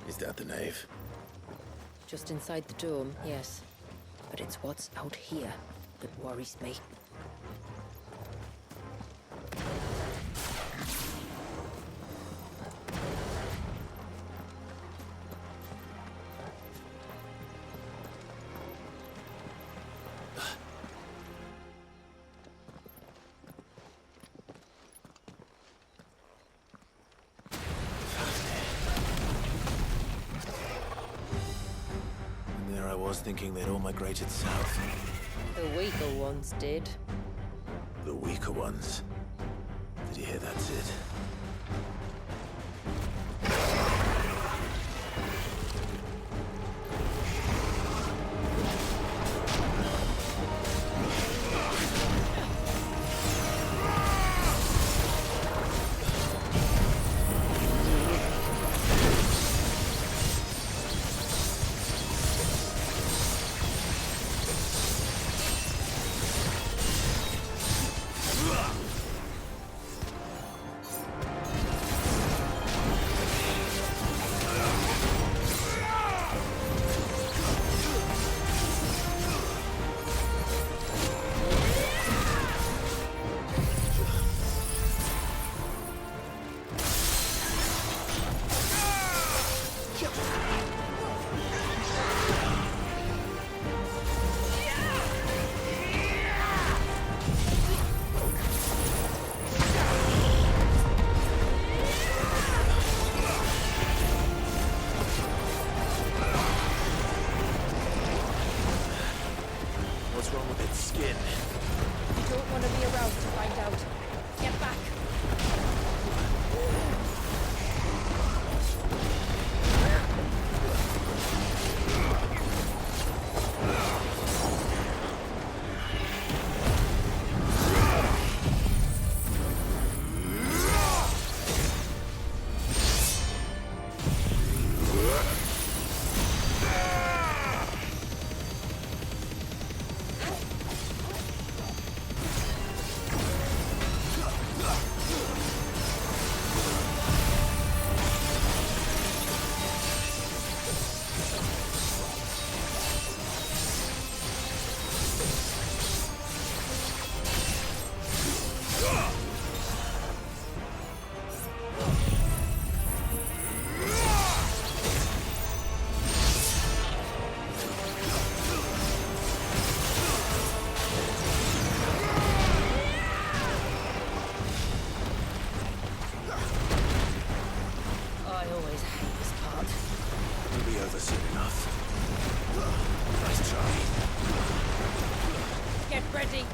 Is that the nave? Just inside the dome, yes. But it's what's out here that worries me. Thinking they'd all migrated south. The weaker ones did. The weaker ones? Did you hear that, Sid? what's wrong with its skin. You don't want to be around to find out. Get back. I always hate this part. We'll be over soon enough. Nice try. Get ready.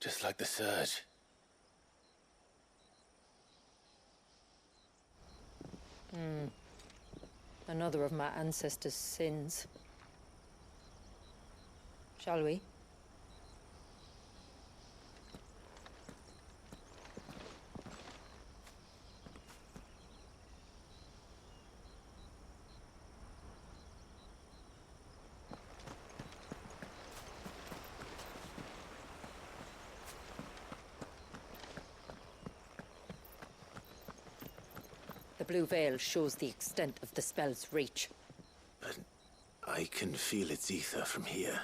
Just like the surge. Another of my ancestors' sins. Shall we? The blue veil shows the extent of the spell's reach. But I can feel its ether from here.